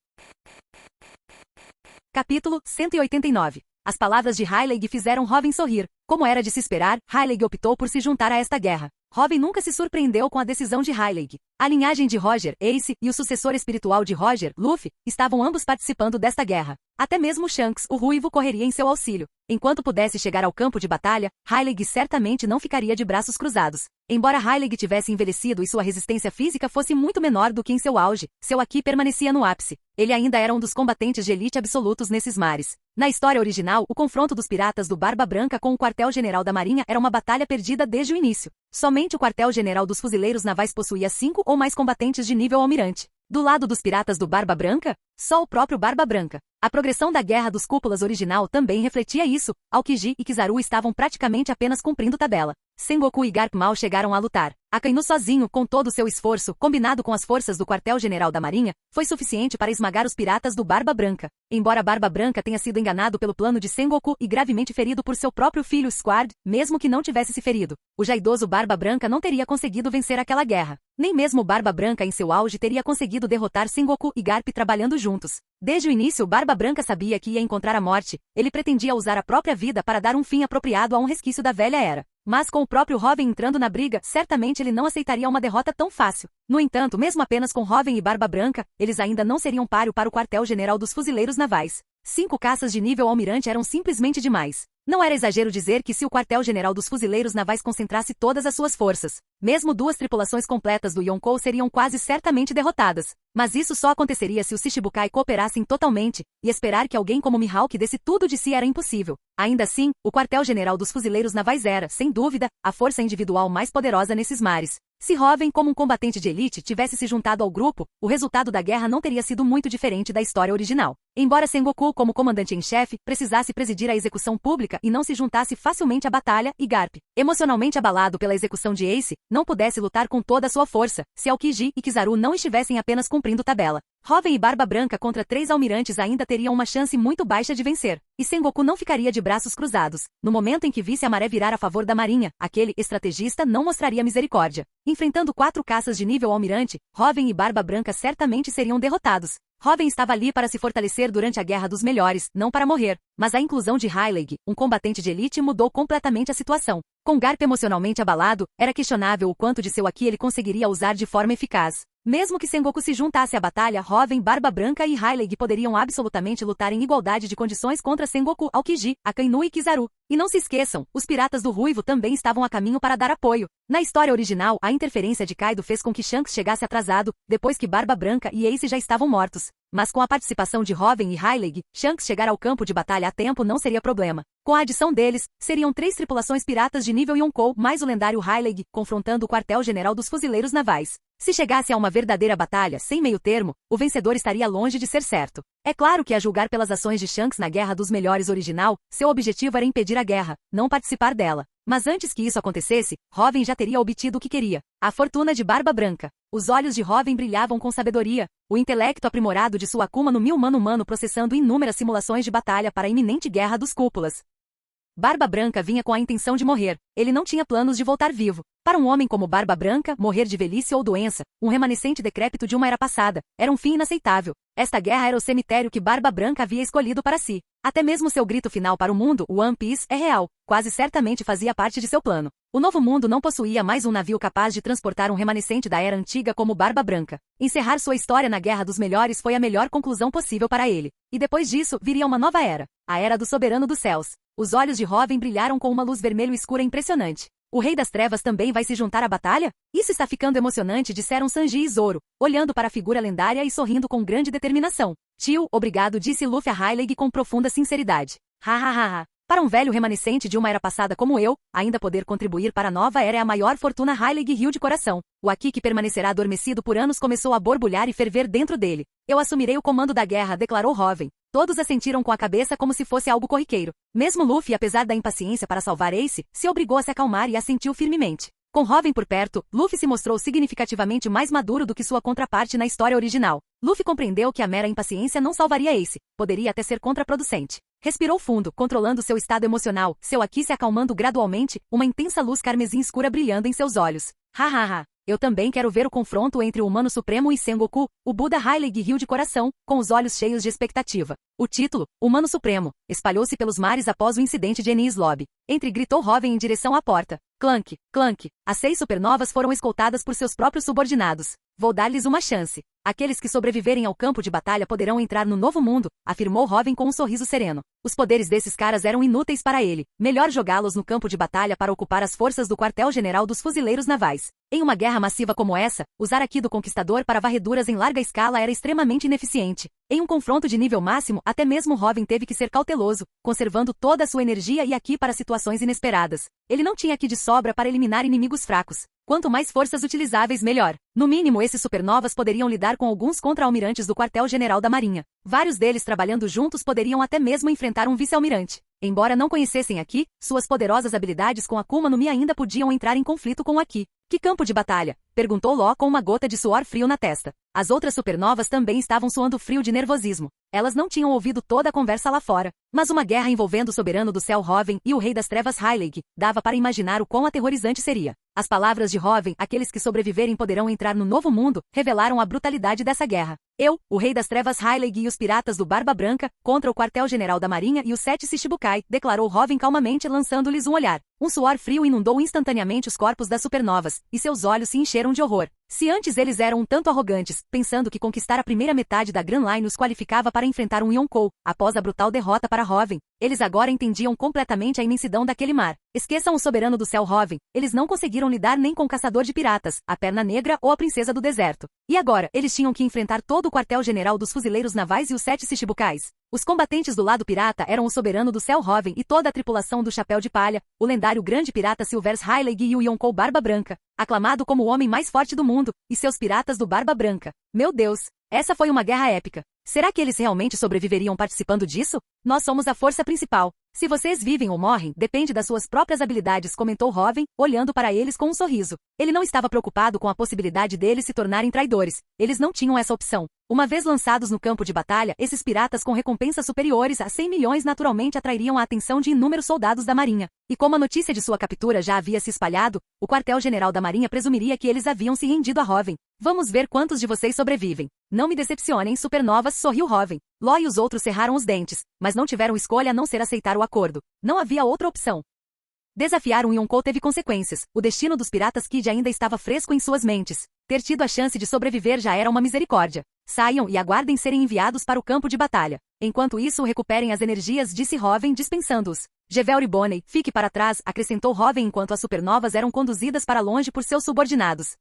Capítulo 189. As palavras de Hyleg fizeram Robin sorrir. Como era de se esperar, Hyleg optou por se juntar a esta guerra. Robin nunca se surpreendeu com a decisão de Hyleg. A linhagem de Roger, Ace, e o sucessor espiritual de Roger, Luffy, estavam ambos participando desta guerra. Até mesmo Shanks, o ruivo, correria em seu auxílio. Enquanto pudesse chegar ao campo de batalha, Hyleg certamente não ficaria de braços cruzados. Embora Hyleg tivesse envelhecido e sua resistência física fosse muito menor do que em seu auge, seu Haki permanecia no ápice. Ele ainda era um dos combatentes de elite absolutos nesses mares. Na história original, o confronto dos piratas do Barba Branca com o quartel-general da Marinha era uma batalha perdida desde o início. Somente o quartel-general dos fuzileiros navais possuía 5 ou mais combatentes de nível almirante. Do lado dos piratas do Barba Branca, só o próprio Barba Branca. A progressão da Guerra dos Cúpulas original também refletia isso. Aokiji e Kizaru estavam praticamente apenas cumprindo tabela. Sengoku e Garp mal chegaram a lutar. Akainu sozinho, com todo o seu esforço, combinado com as forças do quartel-general da Marinha, foi suficiente para esmagar os piratas do Barba Branca. Embora Barba Branca tenha sido enganado pelo plano de Sengoku e gravemente ferido por seu próprio filho Squad, mesmo que não tivesse se ferido, o já idoso Barba Branca não teria conseguido vencer aquela guerra. Nem mesmo Barba Branca em seu auge teria conseguido derrotar Sengoku e Garp trabalhando juntos. Desde o início, Barba Branca sabia que ia encontrar a morte. Ele pretendia usar a própria vida para dar um fim apropriado a um resquício da velha era. Mas com o próprio Robin entrando na briga, certamente ele não aceitaria uma derrota tão fácil. No entanto, mesmo apenas com Robin e Barba Branca, eles ainda não seriam páreo para o quartel-general dos fuzileiros navais. 5 caças de nível almirante eram simplesmente demais. Não era exagero dizer que se o quartel-general dos fuzileiros navais concentrasse todas as suas forças, mesmo 2 tripulações completas do Yonkou seriam quase certamente derrotadas. Mas isso só aconteceria se os Shichibukai cooperassem totalmente, e esperar que alguém como Mihawk desse tudo de si era impossível. Ainda assim, o quartel-general dos fuzileiros navais era, sem dúvida, a força individual mais poderosa nesses mares. Se Robin, como um combatente de elite, tivesse se juntado ao grupo, o resultado da guerra não teria sido muito diferente da história original. Embora Sengoku, como comandante em chefe, precisasse presidir a execução pública e não se juntasse facilmente à batalha, e Garp, emocionalmente abalado pela execução de Ace, não pudesse lutar com toda a sua força, se Aokiji e Kizaru não estivessem apenas cumprindo tabela. Robin e Barba Branca contra 3 almirantes ainda teriam uma chance muito baixa de vencer, e Sengoku não ficaria de braços cruzados. No momento em que visse a maré virar a favor da marinha, aquele estrategista não mostraria misericórdia. Enfrentando 4 caças de nível almirante, Robin e Barba Branca certamente seriam derrotados. Robin estava ali para se fortalecer durante a Guerra dos Melhores, não para morrer. Mas a inclusão de Hyleg, um combatente de elite, mudou completamente a situação. Com Garp emocionalmente abalado, era questionável o quanto de seu Haki ele conseguiria usar de forma eficaz. Mesmo que Sengoku se juntasse à batalha, Robin, Barba Branca e Hyleg poderiam absolutamente lutar em igualdade de condições contra Sengoku, Aokiji, Akainu e Kizaru. E não se esqueçam, os piratas do Ruivo também estavam a caminho para dar apoio. Na história original, a interferência de Kaido fez com que Shanks chegasse atrasado, depois que Barba Branca e Ace já estavam mortos. Mas com a participação de Robin e Hyleg, Shanks chegar ao campo de batalha a tempo não seria problema. Com a adição deles, seriam 3 tripulações piratas de nível Yonkou mais o lendário Hyleg, confrontando o quartel-general dos fuzileiros navais. Se chegasse a uma verdadeira batalha, sem meio termo, o vencedor estaria longe de ser certo. É claro que, a julgar pelas ações de Shanks na Guerra dos Melhores original, seu objetivo era impedir a guerra, não participar dela. Mas antes que isso acontecesse, Robin já teria obtido o que queria: a fortuna de Barba Branca. Os olhos de Robin brilhavam com sabedoria, o intelecto aprimorado de sua Akuma no Mi humano processando inúmeras simulações de batalha para a iminente Guerra dos Cúpulas. Barba Branca vinha com a intenção de morrer. Ele não tinha planos de voltar vivo. Para um homem como Barba Branca, morrer de velhice ou doença, um remanescente decrépito de uma era passada, era um fim inaceitável. Esta guerra era o cemitério que Barba Branca havia escolhido para si. Até mesmo seu grito final para o mundo, o One Piece, é real, quase certamente fazia parte de seu plano. O novo mundo não possuía mais um navio capaz de transportar um remanescente da era antiga como Barba Branca. Encerrar sua história na Guerra dos Melhores foi a melhor conclusão possível para ele. E depois disso, viria uma nova era, a Era do Soberano dos Céus. Os olhos de Robin brilharam com uma luz vermelho escura impressionante. O Rei das Trevas também vai se juntar à batalha? Isso está ficando emocionante, disseram Sanji e Zoro, olhando para a figura lendária e sorrindo com grande determinação. Tio, obrigado, disse Luffy a Hyleg com profunda sinceridade. Ha. Para um velho remanescente de uma era passada como eu, ainda poder contribuir para a nova era é a maior fortuna. Hyleg riu de coração. O Aki que permanecerá adormecido por anos começou a borbulhar e ferver dentro dele. Eu assumirei o comando da guerra, declarou Robin. Todos assentiram com a cabeça como se fosse algo corriqueiro. Mesmo Luffy, apesar da impaciência para salvar Ace, se obrigou a se acalmar e assentiu firmemente. Com Robin por perto, Luffy se mostrou significativamente mais maduro do que sua contraparte na história original. Luffy compreendeu que a mera impaciência não salvaria Ace, poderia até ser contraproducente. Respirou fundo, controlando seu estado emocional, seu Aki se acalmando gradualmente, uma intensa luz carmesim escura brilhando em seus olhos. Ha. Eu também quero ver o confronto entre o Humano Supremo e Sengoku. O Buda Hyleg riu de coração, com os olhos cheios de expectativa. O título, Humano Supremo, espalhou-se pelos mares após o incidente de Enies Lobby. Gritou Robin em direção à porta. Clank. As 6 supernovas foram escoltadas por seus próprios subordinados. Vou dar-lhes uma chance. Aqueles que sobreviverem ao campo de batalha poderão entrar no novo mundo, afirmou Robin com um sorriso sereno. Os poderes desses caras eram inúteis para ele. Melhor jogá-los no campo de batalha para ocupar as forças do quartel-general dos fuzileiros navais. Em uma guerra massiva como essa, usar Aki do Conquistador para varreduras em larga escala era extremamente ineficiente. Em um confronto de nível máximo, até mesmo Robin teve que ser cauteloso, conservando toda a sua energia e Aki para situações inesperadas. Ele não tinha Aki de sobra para eliminar inimigos fracos. Quanto mais forças utilizáveis, melhor. No mínimo, esses supernovas poderiam lidar com alguns contra-almirantes do quartel-general da Marinha. Vários deles trabalhando juntos poderiam até mesmo enfrentar um vice-almirante. Embora não conhecessem Aki, suas poderosas habilidades com Akuma no Mi ainda podiam entrar em conflito com Aki. Que campo de batalha? Perguntou Law com uma gota de suor frio na testa. As outras supernovas também estavam suando frio de nervosismo. Elas não tinham ouvido toda a conversa lá fora. Mas uma guerra envolvendo o soberano do céu Robin e o rei das trevas Hyleg, dava para imaginar o quão aterrorizante seria. As palavras de Robin, aqueles que sobreviverem poderão entrar no novo mundo, revelaram a brutalidade dessa guerra. Eu, o rei das trevas Hyleg e os piratas do Barba Branca, contra o quartel-general da Marinha e os 7 Shichibukai, declarou Robin calmamente, lançando-lhes um olhar. Um suor frio inundou instantaneamente os corpos das supernovas, e seus olhos se encheram de horror. Se antes eles eram um tanto arrogantes, pensando que conquistar a primeira metade da Grand Line os qualificava para enfrentar um Yonkou, após a brutal derrota para Robin, eles agora entendiam completamente a imensidão daquele mar. Esqueçam o soberano do céu Robin, eles não conseguiram lidar nem com o caçador de piratas, a Perna Negra ou a princesa do deserto. E agora, eles tinham que enfrentar todo o quartel-general dos fuzileiros navais e os 7 Shichibukais. Os combatentes do lado pirata eram o soberano do céu Robin e toda a tripulação do Chapéu de Palha, o lendário grande pirata Silvers Hyleg e o Yonkou Barba Branca, aclamado como o homem mais forte do mundo, e seus piratas do Barba Branca. Meu Deus! Essa foi uma guerra épica. Será que eles realmente sobreviveriam participando disso? Nós somos a força principal. Se vocês vivem ou morrem, depende das suas próprias habilidades, comentou Robin, olhando para eles com um sorriso. Ele não estava preocupado com a possibilidade deles se tornarem traidores. Eles não tinham essa opção. Uma vez lançados no campo de batalha, esses piratas com recompensas superiores a 100 milhões naturalmente atrairiam a atenção de inúmeros soldados da Marinha. E como a notícia de sua captura já havia se espalhado, o quartel-general da Marinha presumiria que eles haviam se rendido a Robin. Vamos ver quantos de vocês sobrevivem. Não me decepcionem, supernovas, sorriu Robin. Law e os outros cerraram os dentes, mas não tiveram escolha a não ser aceitar o acordo. Não havia outra opção. Desafiar um Yonkou teve consequências. O destino dos piratas Kid ainda estava fresco em suas mentes. Ter tido a chance de sobreviver já era uma misericórdia. Saiam e aguardem serem enviados para o campo de batalha. Enquanto isso, recuperem as energias, disse Hoven, dispensando-os. Gevelry Bonney, fique para trás, acrescentou Hoven enquanto as supernovas eram conduzidas para longe por seus subordinados.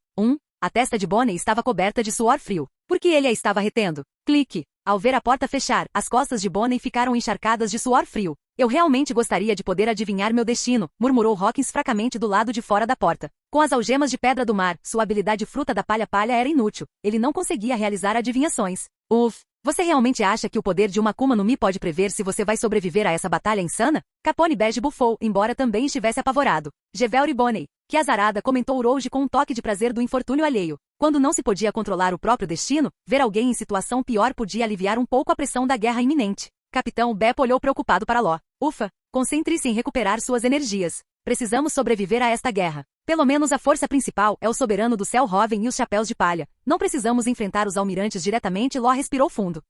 A testa de Bonney estava coberta de suor frio. Por que ele a estava retendo? Clique. Ao ver a porta fechar, as costas de Bonney ficaram encharcadas de suor frio. Eu realmente gostaria de poder adivinhar meu destino, murmurou Hawkins fracamente do lado de fora da porta. Com as algemas de pedra do mar, sua habilidade fruta da palha-palha era inútil. Ele não conseguia realizar adivinhações. Você realmente acha que o poder de uma Akuma no Mi pode prever se você vai sobreviver a essa batalha insana? Capone Bege bufou, embora também estivesse apavorado. Gevelry Bonney. Que azarada, comentou Urouge com um toque de prazer do infortúnio alheio. Quando não se podia controlar o próprio destino, ver alguém em situação pior podia aliviar um pouco a pressão da guerra iminente. Capitão Beppo olhou preocupado para Ló. Ufa, concentre-se em recuperar suas energias. Precisamos sobreviver a esta guerra. Pelo menos a força principal é o soberano do céu Hoven e os chapéus de palha. Não precisamos enfrentar os almirantes diretamente. Ló respirou fundo.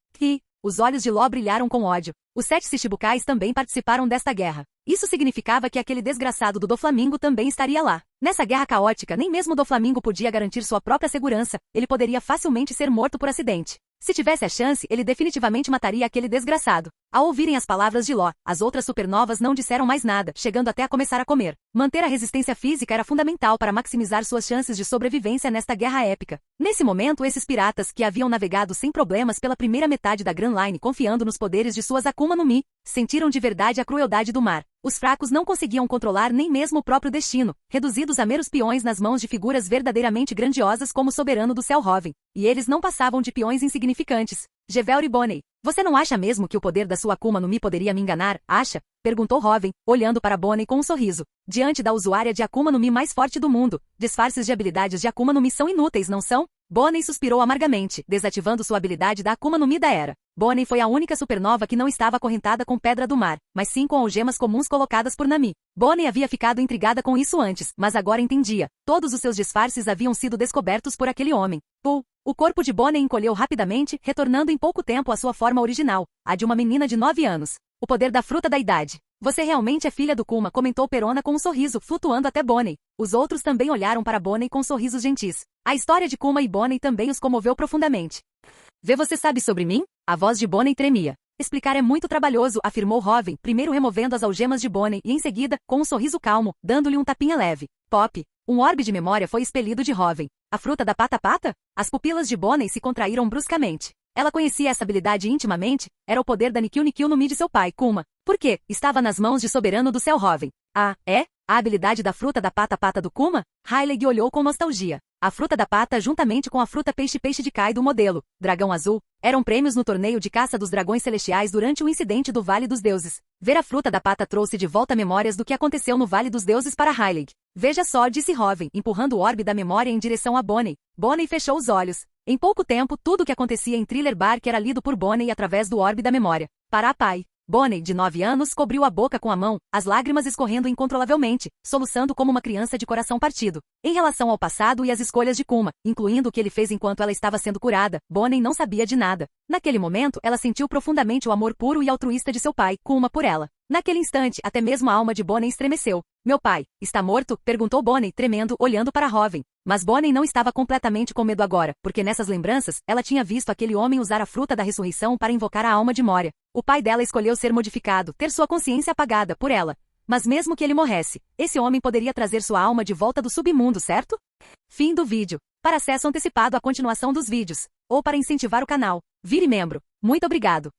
Os olhos de Ló brilharam com ódio. Os 7 Shichibukais também participaram desta guerra. Isso significava que aquele desgraçado do Doflamingo também estaria lá. Nessa guerra caótica, nem mesmo o Doflamingo podia garantir sua própria segurança. Ele poderia facilmente ser morto por acidente. Se tivesse a chance, ele definitivamente mataria aquele desgraçado. Ao ouvirem as palavras de Ló, as outras supernovas não disseram mais nada, chegando até a começar a comer. Manter a resistência física era fundamental para maximizar suas chances de sobrevivência nesta guerra épica. Nesse momento, esses piratas, que haviam navegado sem problemas pela primeira metade da Grand Line confiando nos poderes de suas Akuma no Mi, sentiram de verdade a crueldade do mar. Os fracos não conseguiam controlar nem mesmo o próprio destino, reduzidos a meros peões nas mãos de figuras verdadeiramente grandiosas como o soberano do céu Hoven. E eles não passavam de peões insignificantes. Gevelry Bonney. Você não acha mesmo que o poder da sua Akuma no Mi poderia me enganar, acha? Perguntou Hoven, olhando para Bonney com um sorriso. Diante da usuária de Akuma no Mi mais forte do mundo, disfarces de habilidades de Akuma no Mi são inúteis, não são? Bonney suspirou amargamente, desativando sua habilidade da Akuma no Mi da era. Bonney foi a única supernova que não estava acorrentada com pedra do mar, mas sim com algemas comuns colocadas por Nami. Bonney havia ficado intrigada com isso antes, mas agora entendia. Todos os seus disfarces haviam sido descobertos por aquele homem. O corpo de Bonney encolheu rapidamente, retornando em pouco tempo à sua forma original, a de uma menina de 9 anos. O poder da fruta da idade. Você realmente é filha do Kuma, comentou Perona com um sorriso, flutuando até Bonney. Os outros também olharam para Bonney com sorrisos gentis. A história de Kuma e Bonney também os comoveu profundamente. Você sabe sobre mim? A voz de Bonney tremia. Explicar é muito trabalhoso, afirmou Hoven, primeiro removendo as algemas de Bonney e em seguida, com um sorriso calmo, dando-lhe um tapinha leve. Pop. Um orbe de memória foi expelido de Hoven. A fruta da pata-pata? As pupilas de Bonney se contraíram bruscamente. Ela conhecia essa habilidade intimamente, era o poder da Nikyu no Mi de seu pai, Kuma. Por quê? Estava nas mãos de soberano do céu Hoven. É? A habilidade da fruta da pata-pata do Kuma? Hyleg olhou com nostalgia. A fruta da pata juntamente com a fruta peixe-peixe de Kai do modelo, Dragão Azul, eram prêmios no torneio de caça dos dragões celestiais durante o incidente do Vale dos Deuses. Ver a fruta da pata trouxe de volta memórias do que aconteceu no Vale dos Deuses para Hyleg. Veja só, disse Hoven, empurrando o orbe da memória em direção a Bonney. Bonney fechou os olhos. Em pouco tempo, tudo o que acontecia em Thriller Bark era lido por Bonney através do orbe da memória. Para a pai. Bonney, de 9 anos, cobriu a boca com a mão, as lágrimas escorrendo incontrolavelmente, soluçando como uma criança de coração partido. Em relação ao passado e às escolhas de Kuma, incluindo o que ele fez enquanto ela estava sendo curada, Bonney não sabia de nada. Naquele momento, ela sentiu profundamente o amor puro e altruísta de seu pai, Kuma, por ela. Naquele instante, até mesmo a alma de Bonney estremeceu. Meu pai, está morto? Perguntou Bonney, tremendo, olhando para Hoven. Mas Bonney não estava completamente com medo agora, porque nessas lembranças, ela tinha visto aquele homem usar a fruta da ressurreição para invocar a alma de Moria. O pai dela escolheu ser modificado, ter sua consciência apagada por ela. Mas mesmo que ele morresse, esse homem poderia trazer sua alma de volta do submundo, certo? Fim do vídeo. Para acesso antecipado à continuação dos vídeos, ou para incentivar o canal, vire membro. Muito obrigado.